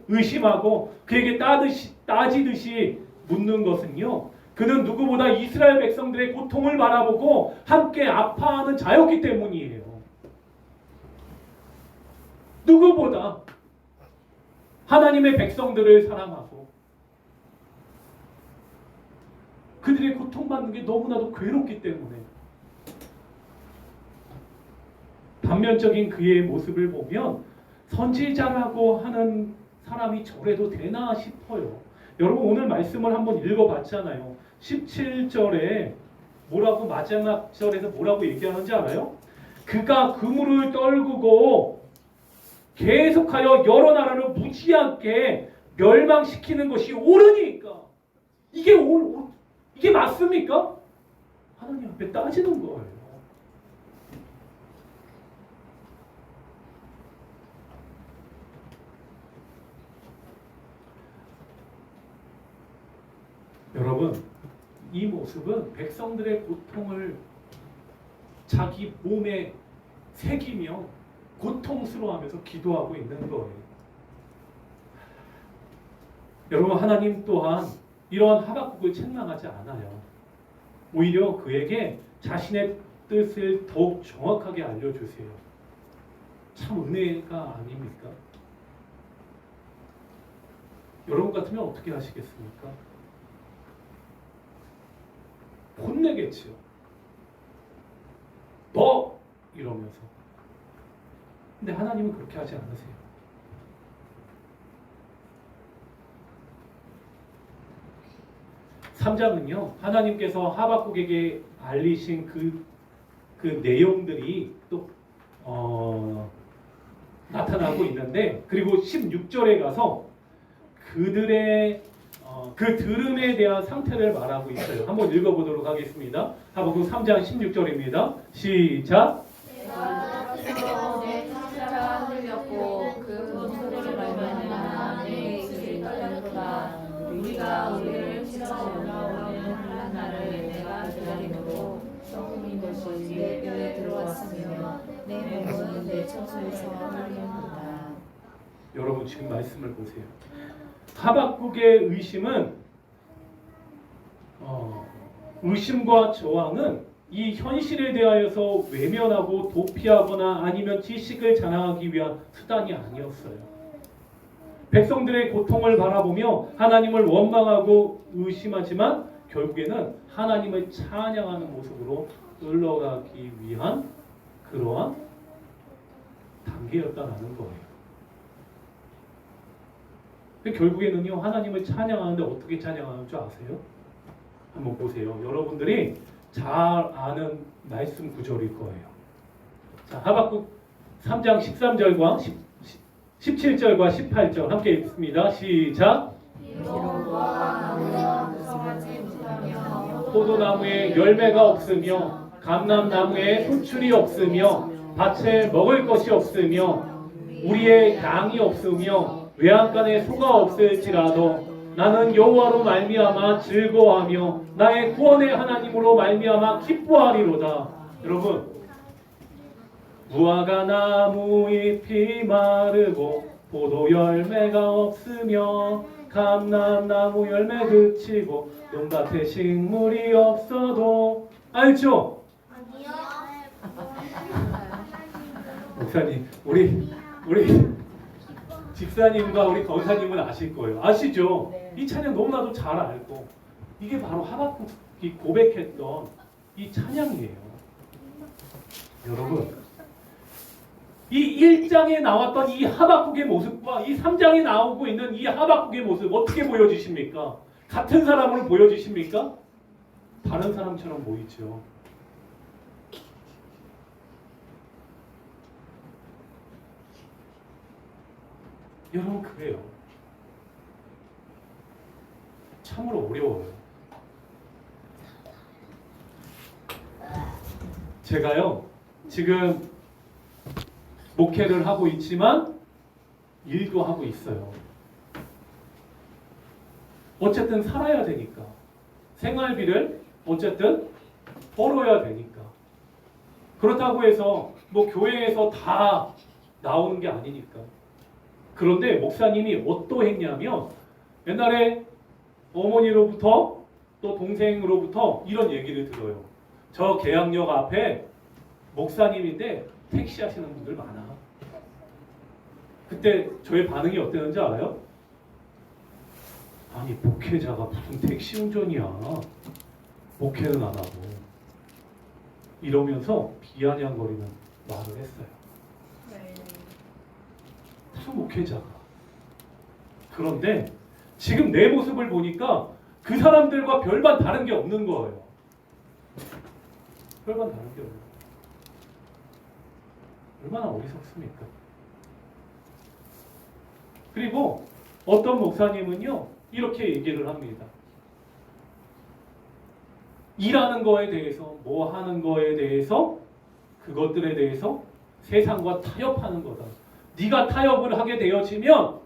E: 의심하고 그에게 따지듯이 묻는 것은요, 그는 누구보다 이스라엘 백성들의 고통을 바라보고 함께 아파하는 자였기 때문이에요. 누구보다 하나님의 백성들을 사랑하고 그들의 고통받는 게 너무나도 괴롭기 때문에 반면적인 그의 모습을 보면 선지자라고 하는 사람이 저래도 되나 싶어요. 여러분, 오늘 말씀을 한번 읽어봤잖아요. 17절에 뭐라고, 마지막 절에서 뭐라고 얘기하는지 알아요? 그가 그물을 떨구고 계속하여 여러 나라를 무지하게 멸망시키는 것이 옳으니까. 이게 맞습니까? 하나님 앞에 따지는 거예요. 이 모습은 백성들의 고통을 자기 몸에 새기며 고통스러워하면서 기도하고 있는 거예요. 여러분, 하나님 또한 이러한 하박국을 책망하지 않아요. 오히려 그에게 자신의 뜻을 더욱 정확하게 알려주세요. 참 은혜가 아닙니까? 여러분 같으면 어떻게 하시겠습니까? 혼내겠지요. 너! 이러면서. 근데 하나님은 그렇게 하지 않으세요. 3장은요, 하나님께서 하박국에게 알리신 그 내용들이 또 나타나고 있는데, 그리고 16절에 가서 그들의 그 들음에 대한 상태를 말하고 있어요. 한번 읽어보도록 하겠습니다. 하박국 3장 16절입니다. 시작.
D: 내가 스스로 내 상자가 흔들렸고 그 소리를 말미암아 내 입술이 떨렸도다. 우리가 우리를 치러 올라오는 한 날을 내가 기다림으로 성품인 것이 내 뼈에 들어왔으며 내 몸은 내 처소에서 떨린다.
E: 여러분 지금 말씀을 보세요. 하박국의 의심과 저항은 이 현실에 대하여서 외면하고 도피하거나 아니면 지식을 자랑하기 위한 수단이 아니었어요. 백성들의 고통을 바라보며 하나님을 원망하고 의심하지만 결국에는 하나님을 찬양하는 모습으로 흘러가기 위한 그러한 단계였다라는 거예요. 근데 결국에는요, 하나님을 찬양하는데 어떻게 찬양하는 줄 아세요? 한번 보세요. 여러분들이 잘 아는 말씀 구절일 거예요. 자, 하박국 3장 13절과 17절과 18절 함께 읽습니다. 시작. 포도나무에 열매가 없으며 감람나무에 소출이 없으며 밭에 먹을 것이 없으며 우리의 양이 없으며 외양간에 소가 없을지라도 나는 여호와로 말미암아 즐거워하며 나의 구원의 하나님으로 말미암아 기뻐하리로다. 여러분, 무화과 나무 잎이 마르고 포도 열매가 없으며 감람나무 열매 그치고 논밭에 식물이 없어도 알죠? 목사님, 우리 집사님과 우리 권사님은 아실 거예요. 아시죠? 이 찬양 너무나도 잘 알고 이게 바로 하박국이 고백했던 이 찬양이에요. 여러분, 이 1장에 나왔던 이 하박국의 모습과 이 3장에 나오고 있는 이 하박국의 모습 어떻게 보여지십니까? 같은 사람으로 보여지십니까? 다른 사람처럼 보이죠. 여러분, 그래요. 참으로 어려워요. 제가요, 지금 목회를 하고 있지만 일도 하고 있어요. 어쨌든 살아야 되니까. 생활비를 어쨌든 벌어야 되니까. 그렇다고 해서 뭐 교회에서 다 나오는 게 아니니까. 그런데 목사님이 어떠했냐면 옛날에 어머니로부터 또 동생으로부터 이런 얘기를 들어요. 저 계양역 앞에 목사님인데 택시 하시는 분들 많아. 그때 저의 반응이 어땠는지 알아요? 아니, 목회자가 무슨 택시 운전이야. 목회는 안 하고. 이러면서 비아냥거리는 말을 했어요. 무슨 목회자가. 그런데 지금 내 모습을 보니까 그 사람들과 별반 다른 게 없는 거예요. 별반 다른 게 없는 거예요. 얼마나 어리석습니까? 그리고 어떤 목사님은요, 이렇게 얘기를 합니다. 일하는 거에 대해서, 뭐 하는 거에 대해서, 그것들에 대해서 세상과 타협하는 거다. 네가 타협을 하게 되어지면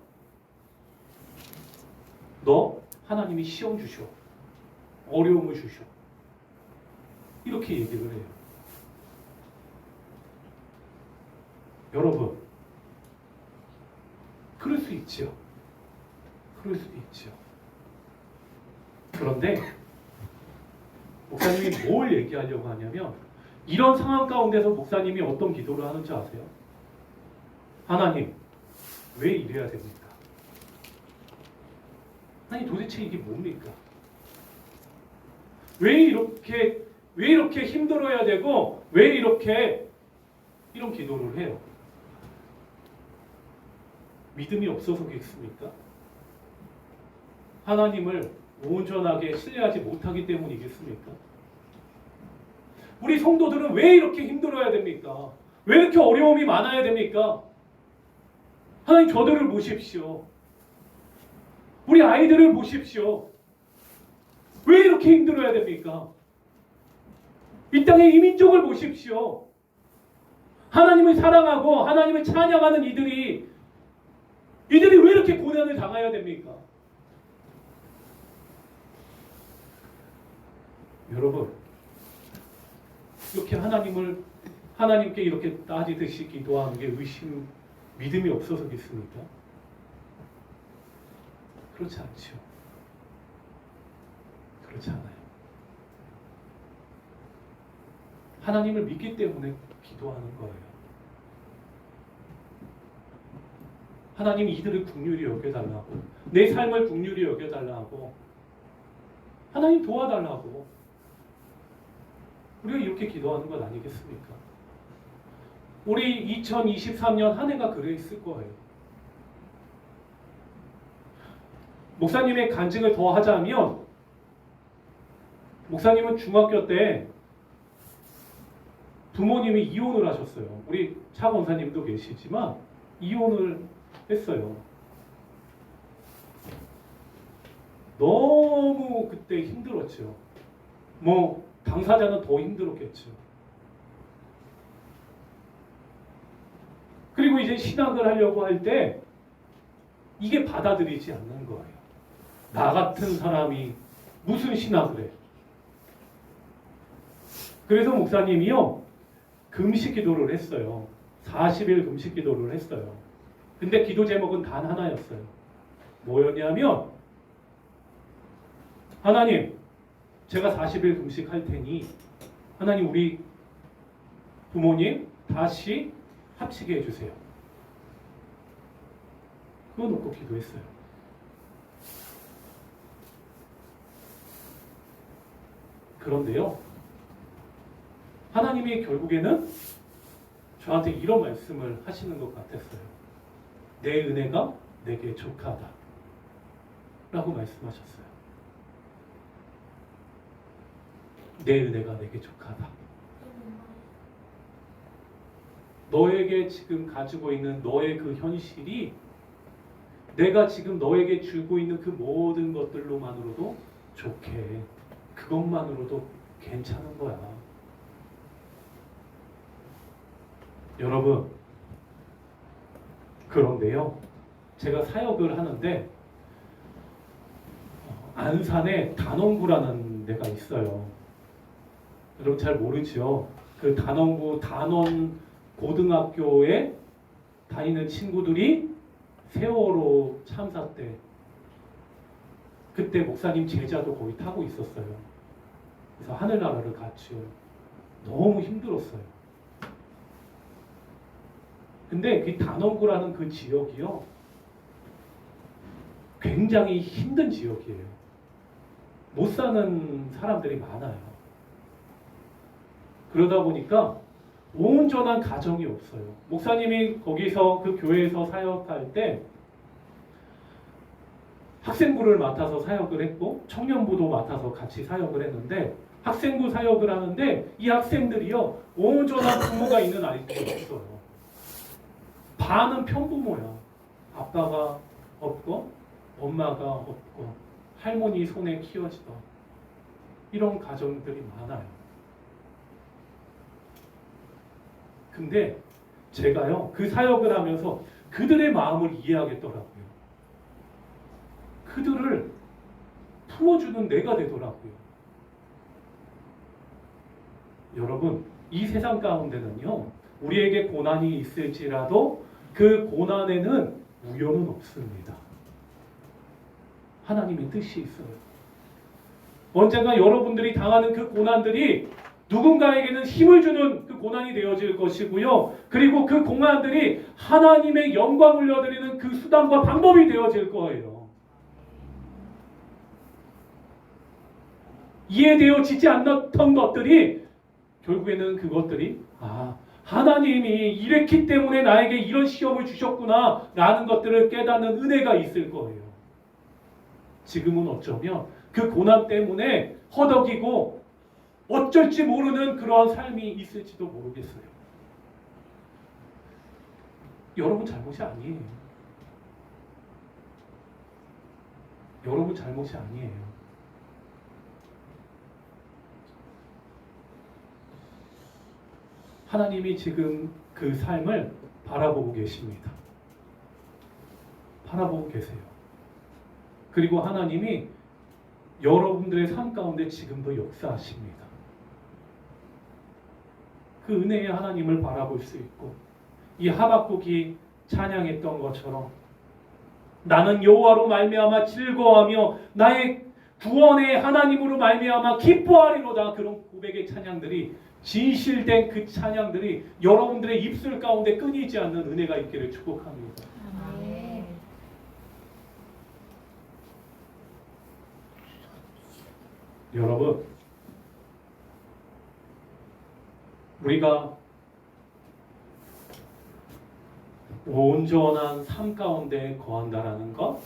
E: 너 하나님이 시험 주셔. 어려움을 주셔. 이렇게 얘기를 해요. 여러분, 그럴 수 있죠. 그럴 수도 있죠. 그런데 목사님이 뭘 얘기하려고 하냐면 이런 상황 가운데서 목사님이 어떤 기도를 하는지 아세요? 하나님, 왜 이래야 됩니까? 아니 도대체 이게 뭡니까? 왜 이렇게 힘들어야 되고 왜 이런 기도를 해요? 믿음이 없어서겠습니까? 하나님을 온전하게 신뢰하지 못하기 때문이겠습니까? 우리 성도들은 왜 이렇게 힘들어야 됩니까? 왜 이렇게 어려움이 많아야 됩니까? 하나님 저들을 보십시오. 우리 아이들을 보십시오. 왜 이렇게 힘들어야 됩니까? 이 땅의 이민족을 보십시오. 하나님을 사랑하고 하나님을 찬양하는 이들이 왜 이렇게 고난을 당해야 됩니까? 여러분, 이렇게 하나님께 이렇게 따지듯이 기도하는 게 믿음이 없어서겠습니까? 그렇지 않죠. 그렇지 않아요. 하나님을 믿기 때문에 기도하는 거예요. 하나님 이들을 긍휼히 여겨달라고, 내 삶을 긍휼히 여겨달라고, 하나님 도와달라고 우리가 이렇게 기도하는 것 아니겠습니까? 우리 2023년 한 해가 그랬을 거예요. 목사님의 간증을 더 하자면 목사님은 중학교 때 부모님이 이혼을 하셨어요. 우리 차 권사님도 계시지만 이혼을 했어요. 너무 그때 힘들었죠. 뭐 당사자는 더 힘들었겠죠. 그리고 이제 신학을 하려고 할 때 이게 받아들이지 않는 거예요. 나 같은 사람이 무슨 신학을 해? 그래서 목사님이요 금식 기도를 했어요. 40일 금식 기도를 했어요. 근데 기도 제목은 단 하나였어요. 뭐였냐면 하나님, 제가 40일 금식할 테니 하나님 우리 부모님 다시 합치게 해주세요. 그거 놓고 기도했어요. 그런데요, 하나님이 결국에는 저한테 이런 말씀을 하시는 것 같았어요. 내 은혜가 내게 족하다 라고 말씀하셨어요. 내 은혜가 내게 족하다. 너에게 지금 가지고 있는 너의 그 현실이 내가 지금 너에게 주고 있는 그 모든 것들로만으로도 좋게, 그것만으로도 괜찮은 거야. 여러분, 그런데요, 제가 사역을 하는데 안산에 단원구라는 데가 있어요. 여러분 잘 모르죠? 그 단원구 단원 고등학교에 다니는 친구들이 세월호 참사 때 그때 목사님 제자도 거기 타고 있었어요. 그래서 하늘나라를 갔죠. 너무 힘들었어요. 근데 그 단원구라는 그 지역이요, 굉장히 힘든 지역이에요. 못 사는 사람들이 많아요. 그러다 보니까 온전한 가정이 없어요. 목사님이 거기서 그 교회에서 사역할 때 학생부를 맡아서 사역을 했고 청년부도 맡아서 같이 사역을 했는데, 학생부 사역을 하는데 이 학생들이요 온전한 부모가 있는 아이들이 없어요. 반은 편부모야. 아빠가 없고 엄마가 없고 할머니 손에 키워지던 이런 가정들이 많아요. 근데 제가요 그 사역을 하면서 그들의 마음을 이해하겠더라고요. 그들을 품어주는 내가 되더라고요. 여러분, 이 세상 가운데는요, 우리에게 고난이 있을지라도 그 고난에는 우연은 없습니다. 하나님의 뜻이 있어요. 언젠가 여러분들이 당하는 그 고난들이 누군가에게는 힘을 주는 그 고난이 되어질 것이고요. 그리고 그 고난들이 하나님의 영광을 올려드리는 그 수단과 방법이 되어질 거예요. 이해되어지지 않았던 것들이 결국에는 그것들이 하나님이 이랬기 때문에 나에게 이런 시험을 주셨구나 라는 것들을 깨닫는 은혜가 있을 거예요. 지금은 어쩌면 그 고난 때문에 허덕이고 어쩔지 모르는 그러한 삶이 있을지도 모르겠어요. 여러분 잘못이 아니에요. 여러분 잘못이 아니에요. 하나님이 지금 그 삶을 바라보고 계십니다. 바라보고 계세요. 그리고 하나님이 여러분들의 삶 가운데 지금도 역사하십니다. 그 은혜의 하나님을 바라볼 수 있고, 이 하박국이 찬양했던 것처럼 나는 여호와로 말미암아 즐거워하며 나의 구원의 하나님으로 말미암아 기뻐하리로다. 그런 고백의 찬양들이, 진실된 그 찬양들이 여러분들의 입술 가운데 끊이지 않는 은혜가 있기를 축복합니다.
B: 아멘.
E: 여러분, 우리가 온전한 삶 가운데 거한다라는 것,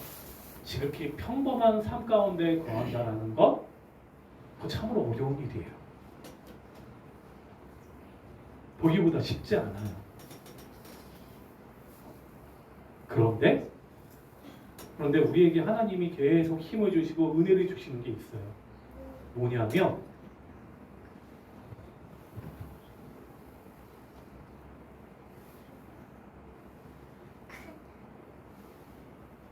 E: 지극히 평범한 삶 가운데 거한다라는 것, 그거 참으로 어려운 일이에요. 보기보다 쉽지 않아요. 그런데 우리에게 하나님이 계속 힘을 주시고 은혜를 주시는 게 있어요. 뭐냐면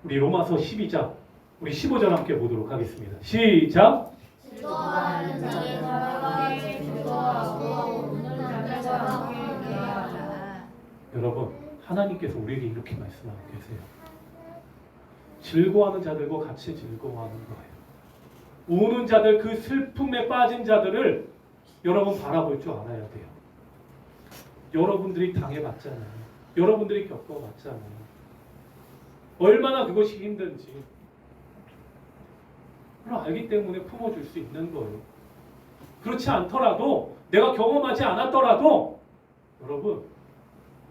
E: 우리 로마서 12장, 우리 15절 함께 보도록 하겠습니다. 시작!
A: 즐거워하는 자의 사랑하게 즐거워하고 웃는 자들과 함께 하자.
E: 여러분, 하나님께서 우리에게 이렇게 말씀하고 계세요. 즐거워하는 자들과 같이 즐거워하는 거예요. 우는 자들, 그 슬픔에 빠진 자들을 여러분 바라볼 줄 알아야 돼요. 여러분들이 당해봤잖아요. 여러분들이 겪어봤잖아요. 얼마나 그것이 힘든지 그걸 알기 때문에 품어줄 수 있는 거예요. 그렇지 않더라도, 내가 경험하지 않았더라도 여러분,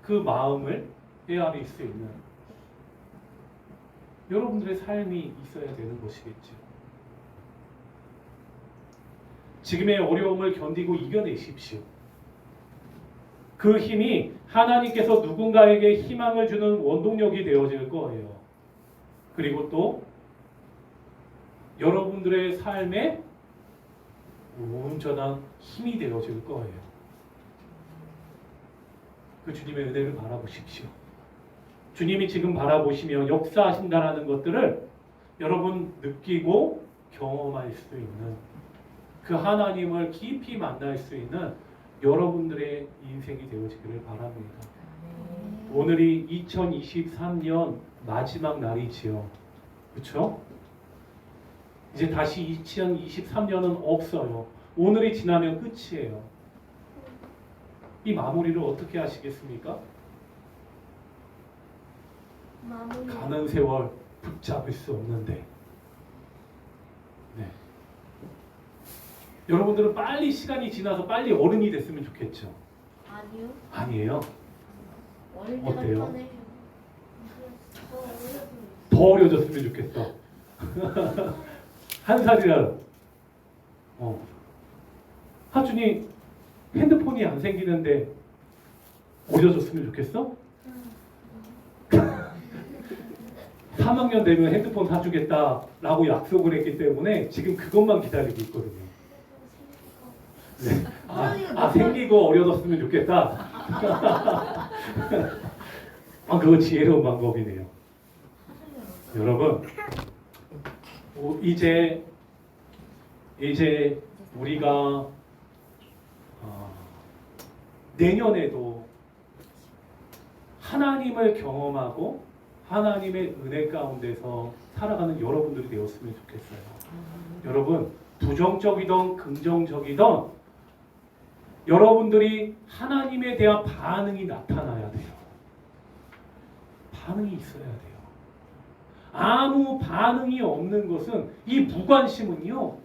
E: 그 마음을 헤아릴 수 있는 여러분들의 삶이 있어야 되는 것이겠죠. 지금의 어려움을 견디고 이겨내십시오. 그 힘이 하나님께서 누군가에게 희망을 주는 원동력이 되어질 거예요. 그리고 또 여러분들의 삶에 온전한 힘이 되어질 거예요. 그 주님의 은혜를 바라보십시오. 주님이 지금 바라보시며 역사하신다라는 것들을 여러분 느끼고 경험할 수 있는, 그 하나님을 깊이 만날 수 있는 여러분들의 인생이 되어지기를 바랍니다. 오늘이 2023년 마지막 날이지요. 그렇죠? 이제 다시 2023년은 없어요. 오늘이 지나면 끝이에요. 이 마무리를 어떻게 하시겠습니까? 가는 세월 붙잡을 수 없는데, 네. 여러분들은 빨리 시간이 지나서 빨리 어른이 됐으면 좋겠죠?
A: 아니요.
E: 아니에요.
A: 어릴 때가
E: 어때요?
A: 편해요.
E: 더 어려졌으면 좋겠다. 한 살이라. 하준이 핸드폰이 안 생기는데 어려졌으면 좋겠어? 3학년 되면 핸드폰 사주겠다라고 약속을 했기 때문에 지금 그것만 기다리고 있거든요. 네. 생기고 어려졌으면 좋겠다. 그거 지혜로운 방법이네요. 여러분, 이제 우리가 내년에도 하나님을 경험하고 하나님의 은혜 가운데서 살아가는 여러분들이 되었으면 좋겠어요. 여러분, 부정적이든 긍정적이든 여러분들이 하나님에 대한 반응이 나타나야 돼요. 반응이 있어야 돼요. 아무 반응이 없는 것은, 이 무관심은요,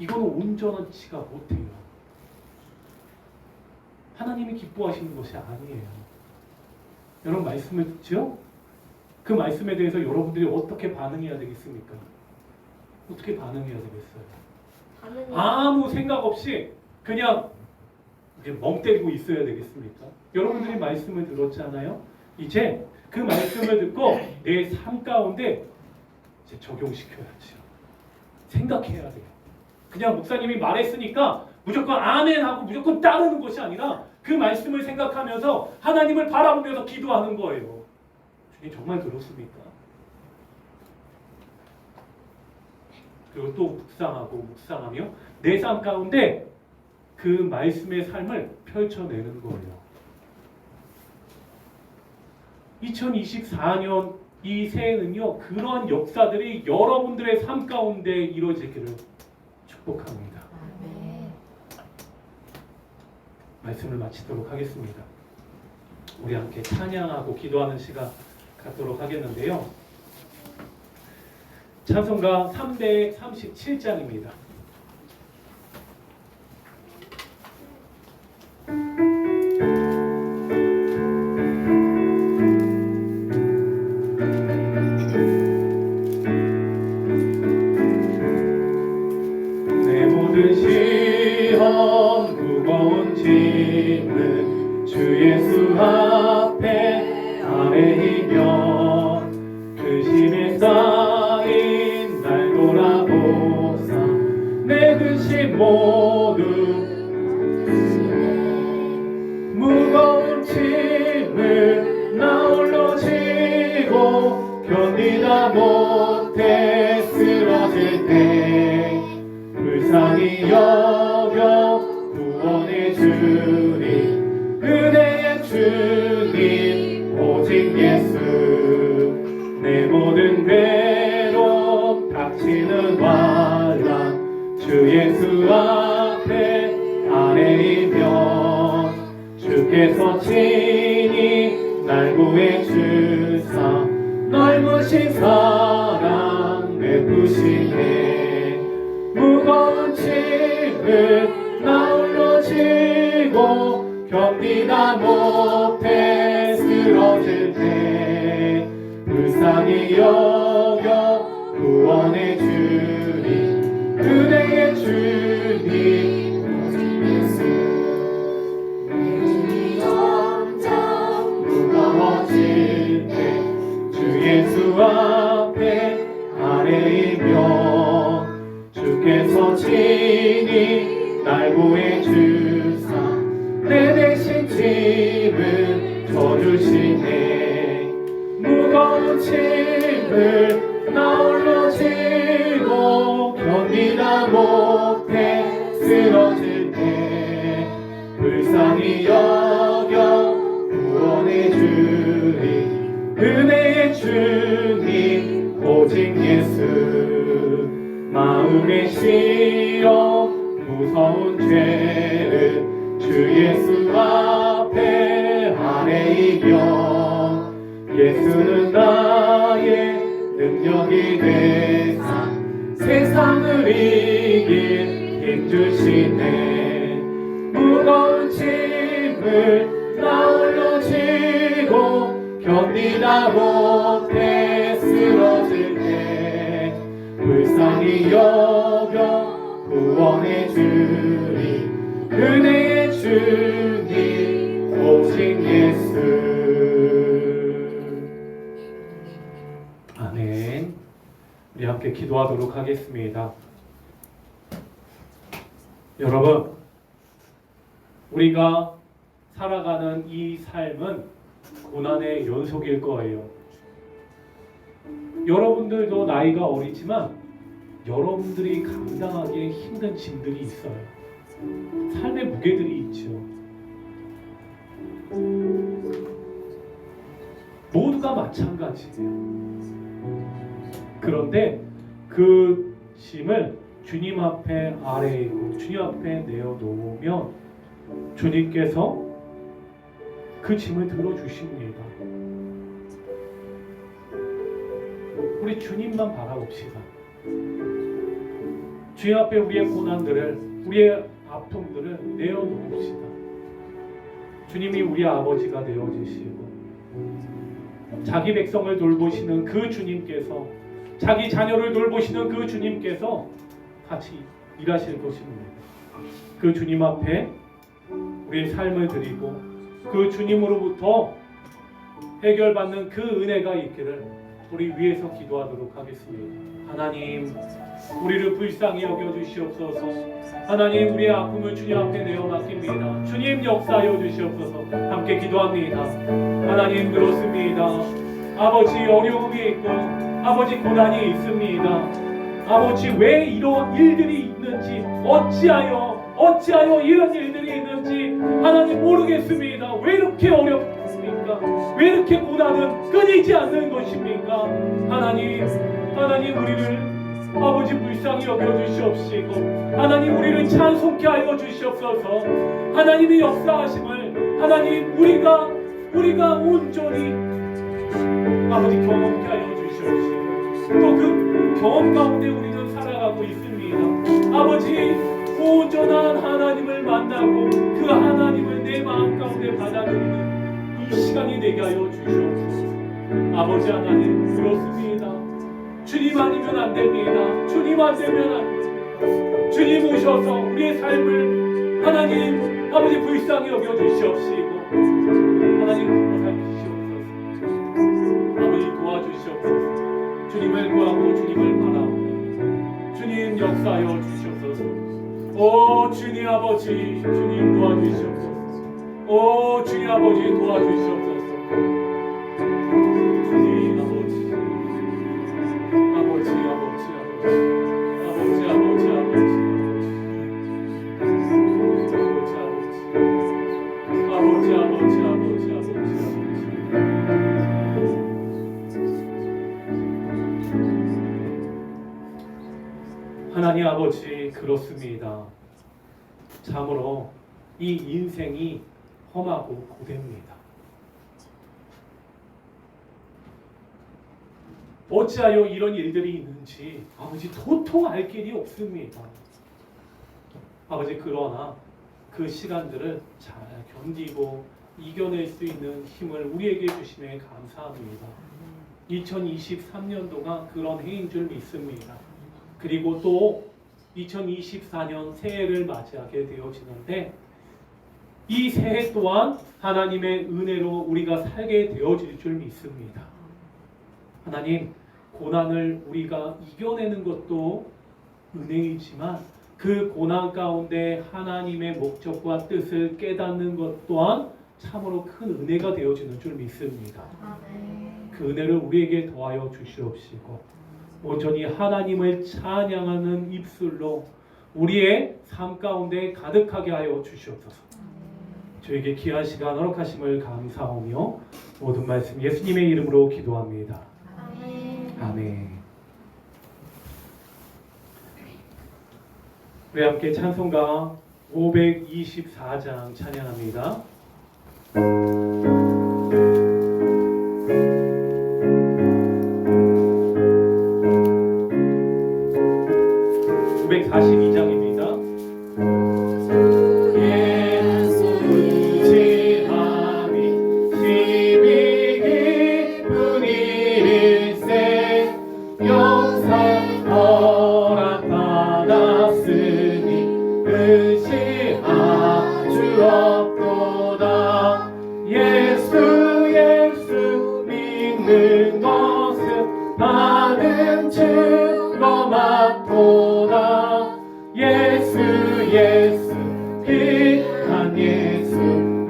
E: 이거는 온전하지가 못해요. 하나님이 기뻐하시는 것이 아니에요. 여러분, 말씀을 듣죠? 그 말씀에 대해서 여러분들이 어떻게 반응해야 되겠습니까? 어떻게 반응해야 되겠어요? 아무 생각 없이 그냥 멍 때리고 있어야 되겠습니까? 여러분들이 말씀을 들었잖아요. 이제 그 말씀을 듣고 내 삶 가운데 이제 적용시켜야죠. 생각해야 돼요. 그냥 목사님이 말했으니까 무조건 아멘 하고 무조건 따르는 것이 아니라 그 말씀을 생각하면서 하나님을 바라보면서 기도하는 거예요. 주님, 정말 그렇습니까? 그리고 또 묵상하며 내 삶 가운데 그 말씀의 삶을 펼쳐내는 거예요. 2024년 이 새해는요, 그러한 역사들이 여러분들의 삶 가운데 이루어지기를 축복합니다. 말씀을 마치도록 하겠습니다. 우리 함께 찬양하고 기도하는 시간 갖도록 하겠는데요. 찬송가 337장입니다. 내 모든 시험 무거운 짐을 주 예수 앞에 아뢰이며 근심에 쌓인 날 돌아보사 내 근심 모두 무거운 짐을 나 홀로 지고 견디다 못해 쓰러질 때 불쌍히 여겨 구원해 주니 은혜의 주님 오직 예수 내 모든 괴로움 닥치는 환난 주 예수 앞에 아뢰이며 주께서 친히 날 구해 주사 넓으신 사랑 베푸시네 무거운 짐을 나 홀로 지고 견디다 못해 쓰러질 때 불쌍히 여겨 구원해 주니 은혜의 주님 오직 예수 내 점점 무거워질 때 주 예수 앞에 아뢰이며 주께서 친히 날 구해 주사 내 대신 짐을 져주시네 무거운 짐을 나 홀로 지고 견디다 못해 쓰러질 때 불쌍히 여겨 구원해 주니 은혜의 주님 오직 예수 마음의 시험 무서운 죄를 주 예수 앞에 아뢰이며 예수는 나의 능력이 되사 세상을 이길 힘 주시네 무거운 짐을 나 홀로 지고 견디다 못해 쓰러질 때 불쌍히 여겨 구원해 주니 은혜의 주님 오직 예수 아멘. 우리 함께 기도하도록 하겠습니다. 여러분, 우리가 살아가는 이 삶은 고난의 연속일 거예요. 여러분들도 나이가 어리지만 여러분들이 감당하기에 힘든 짐들이 있어요. 삶의 무게들이 있죠. 마찬가지예요. 그런데 그 짐을 주님 앞에 아래에 있고 주님 앞에 내어놓으면 주님께서 그 짐을 들어주십니다. 우리 주님만 바라봅시다. 주님 앞에 우리의 고난들을, 우리의 아픔들을 내어놓읍시다. 주님이 우리 아버지가 되어주시고 자기 백성을 돌보시는 그 주님께서, 자기 자녀를 돌보시는 그 주님께서 같이 일하실 것입니다. 그 주님 앞에 우리의 삶을 드리고 그 주님으로부터 해결받는 그 은혜가 있기를 우리 위에서 기도하도록 하겠습니다. 하나님, 우리를 불쌍히 여겨주시옵소서. 하나님, 우리의 아픔을 주님 앞에 내어 맡깁니다. 주님 역사하여 주시옵소서. 함께 기도합니다. 하나님, 그렇습니다. 아버지, 어려움이 있고 아버지, 고난이 있습니다. 아버지, 왜 이런 일들이 있는지, 어찌하여 이런 일들이 있는지 하나님 모르겠습니다. 왜 이렇게 어렵습니까? 왜 이렇게 고난은 끊이지 않는 것입니까? 하나님, 우리를 아버지 불쌍히 여겨주시옵시고 하나님, 우리를 찬송케 하여 주시옵소서. 하나님의 역사하심을 하나님 우리가 온전히 아버지 경험케 하여 주시옵시고 또 그 경험 가운데 우리는 살아가고 있습니다. 아버지, 온전한 하나님을 만나고 그 하나님을 내 마음 가운데 받아들이는 이 시간이 되게 하여 주시옵소서. 아버지 하나님, 그렇습니다. 주님 아니면 안 됩니다. 주님 안 되면 안 됩니다. 주님 오셔서 우리의 삶을 하나님 아버지 불쌍히 여겨주시옵시고 하나님 보살피시옵소서. 아버지 도와주시옵소서. 주님을 구하고 주님을 바라보니 주님 역사하여 주시옵소서. 오 주님 아버지, 주님 도와주시옵소서. 오 주님 아버지 도와주시옵소서. 주님 아버지, 하나님 아버지, 그렇습니다. 참으로 이 인생이 험하고 고됩니다. 어찌하여 이런 일들이 있는지 아버지 도통 알 길이 없습니다. 아버지, 그러나 그 시간들을 잘 견디고 이겨낼 수 있는 힘을 우리에게 주시면 감사합니다. 2023년도가 그런 해인 줄 믿습니다. 그리고 또 2024년 새해를 맞이하게 되어지는데 이 새해 또한 하나님의 은혜로 우리가 살게 되어질 줄 믿습니다. 하나님, 고난을 우리가 이겨내는 것도 은혜이지만 그 고난 가운데 하나님의 목적과 뜻을 깨닫는 것 또한 참으로 큰 은혜가 되어지는 줄 믿습니다. 그 은혜를 우리에게 더하여 주시옵시고 온전히 하나님을 찬양하는 입술로 우리의 삶 가운데 가득하게 하여 주시옵소서. 저에게 귀한 시간 허락하심을 감사하며 모든 말씀 예수님의 이름으로 기도합니다. 아멘. 우리 함께 찬송가 524장 찬양합니다. 542장입니다.
F: 믿는 것은 받은 증거 맞도다. 예수 예수 귀한 예수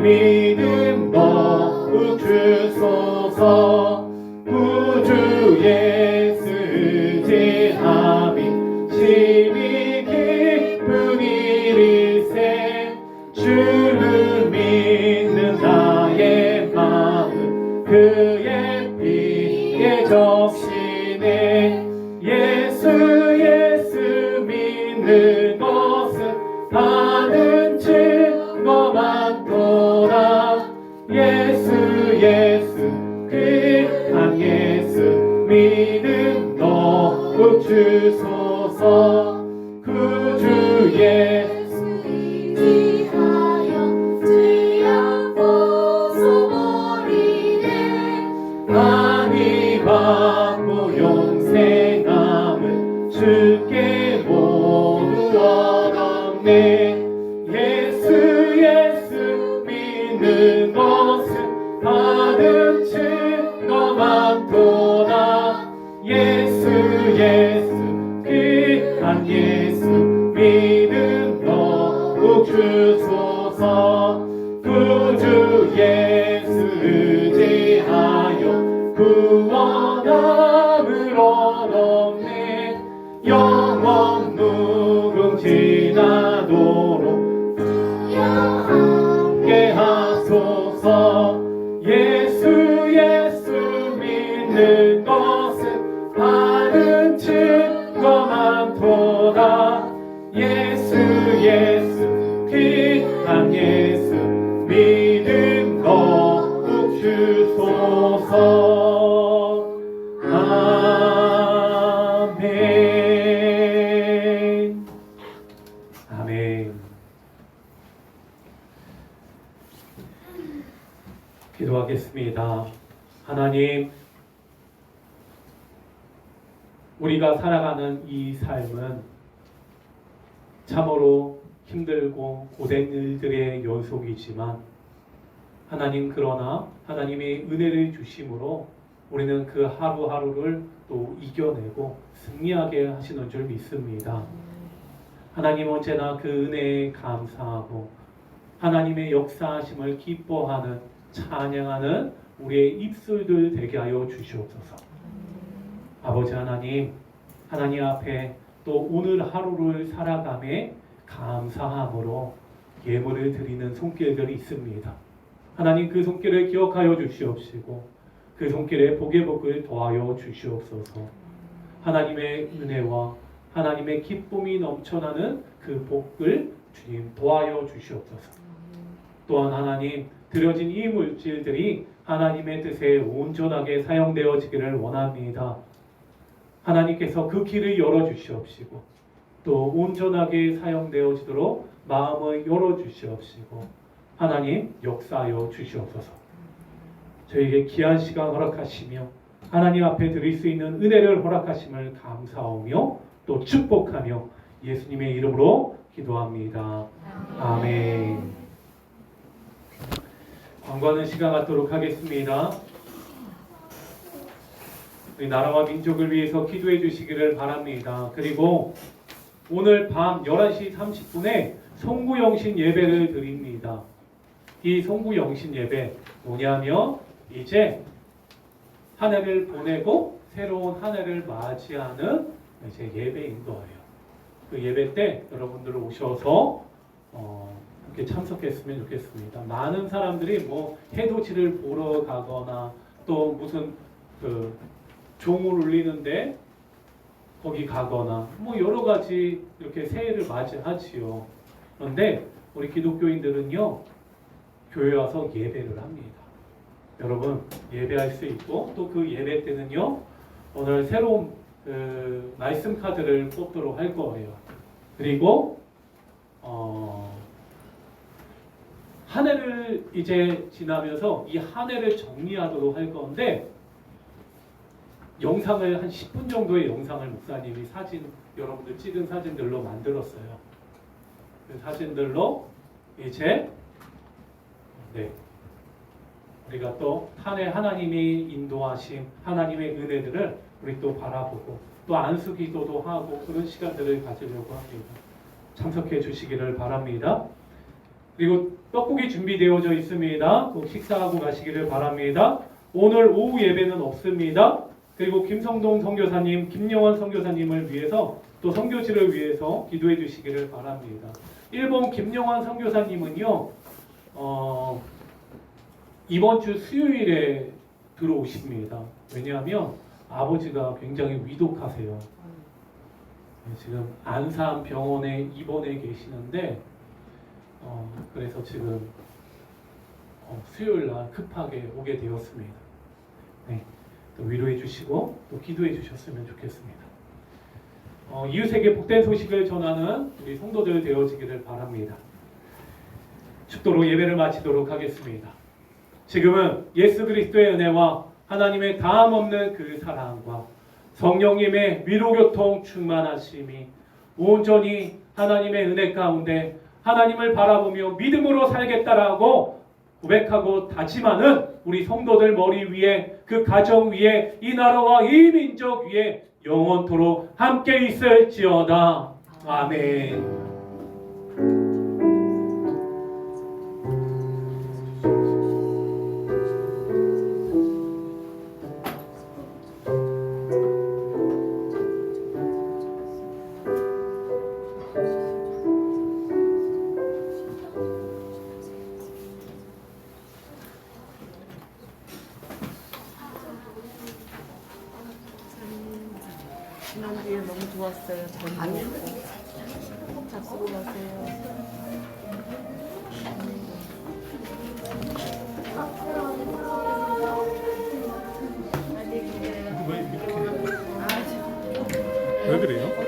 F: 믿음 더욱 주소서. 구주 예수 의지함이 심히 깊은 일이세. 주를 믿는 나의 마음 그의 피 예수 예수 귀한 예수 믿음 더욱 주소서 구주 예수
A: 의지하여 죄악 벗어버리네
F: 많이 받고 영생함을 주께 모두 얻었네 예수 예수 믿는 것은 받은 증거 많도다 예수 예수 귀한 예수 믿음 더욱 주소서 구주 예수 의지하여 구원함을 얻었네 영원 누군지 나도록
A: 주여 함께
F: 함께 하소서 예수 예수 믿는 것은 받은 증거 많도다 예수 예수 귀한 예수 믿음 더욱 주소서 아멘 아멘 기도하겠습니다. 하나님, 우리가 살아가는 이 삶은 참으로 힘들고 고된 일들의 연속이지만 하나님 그러나 하나님의 은혜를 주심으로 우리는 그 하루하루를 또 이겨내고 승리하게 하시는 줄 믿습니다. 하나님 언제나 그 은혜에 감사하고 하나님의 역사하심을 기뻐하는 찬양하는 우리의 입술들 되게 하여 주시옵소서. 아버지 하나님, 하나님 앞에 또 오늘 하루를 살아감에 감사함으로 예물을 드리는 손길들이 있습니다. 하나님 그 손길을 기억하여 주시옵시고 그 손길에 복의 복을 더하여 주시옵소서. 하나님의 은혜와 하나님의 기쁨이 넘쳐나는 그 복을 주님 더하여 주시옵소서. 또한 하나님 드려진 이 물질들이 하나님의 뜻에 온전하게 사용되어지기를 원합니다. 하나님께서 그 길을 열어주시옵시고 또 온전하게 사용되어지도록 마음을 열어주시옵시고 하나님 역사하여 주시옵소서. 저에게 귀한 시간 허락하시며 하나님 앞에 드릴 수 있는 은혜를 허락하심을 감사하며 또 축복하며 예수님의 이름으로 기도합니다. 아멘. 광고하는 시간 갖도록 하겠습니다. 우리 나라와 민족을 위해서 기도해 주시기를 바랍니다. 그리고 오늘 밤 11시 30분에 송구영신 예배를 드립니다. 이 송구영신 예배 뭐냐면 이제 한 해를 보내고 새로운 한 해를 맞이하는 이제 예배인 거예요. 그 예배 때 여러분들 오셔서 이렇게 참석했으면 좋겠습니다. 많은 사람들이 뭐 해돋이를 보러 가거나 또 무슨 그 종을 울리는데 거기 가거나 뭐 여러 가지 이렇게 새해를 맞이하지요. 그런데 우리 기독교인들은요 교회 와서 예배를 합니다. 여러분 예배할 수 있고 또 그 예배 때는요 오늘 새로운 말씀 카드를 뽑도록 할 거예요. 그리고 한 해를 이제 지나면서 이 한 해를 정리하도록 할 건데 영상을 한 10분 정도의 영상을 목사님이 사진 여러분들 찍은 사진들로 만들었어요. 그 사진들로 이제 우리가 또 한 해 하나님이 인도하신 하나님의 은혜들을 우리 또 바라보고 또 안수기도도 하고 그런 시간들을 가지려고 합니다. 참석해 주시기를 바랍니다. 그리고 떡국이 준비되어져 있습니다. 꼭 식사하고 가시기를 바랍니다. 오늘 오후 예배는 없습니다. 그리고 김성동 선교사님, 김영환 선교사님을 위해서 또 선교지를 위해서 기도해 주시기를 바랍니다. 일본 김영환 선교사님은요 이번 주 수요일에 들어오십니다. 왜냐하면 아버지가 굉장히 위독하세요. 지금 안산 병원에 입원해 계시는데 그래서 지금
E: 수요일 날 급하게 오게 되었습니다. 네, 또 위로해 주시고 또 기도해 주셨으면 좋겠습니다. 이웃에게 복된 소식을 전하는 우리 성도들 되어지기를 바랍니다. 축도로 예배를 마치도록 하겠습니다. 지금은 예수 그리스도의 은혜와 하나님의 다함없는 그 사랑과 성령님의 위로교통 충만하심이 온전히 하나님의 은혜 가운데 하나님을 바라보며 믿음으로 살겠다라고 고백하고 다짐하는 우리 성도들 머리 위에, 그 가정 위에, 이 나라와 이 민족 위에 영원토록 함께 있을지어다. 아멘.
D: 지난주에 너무 좋았어요. 잘 먹고 꼭 잡수고 가세요.
E: 왜 그래요?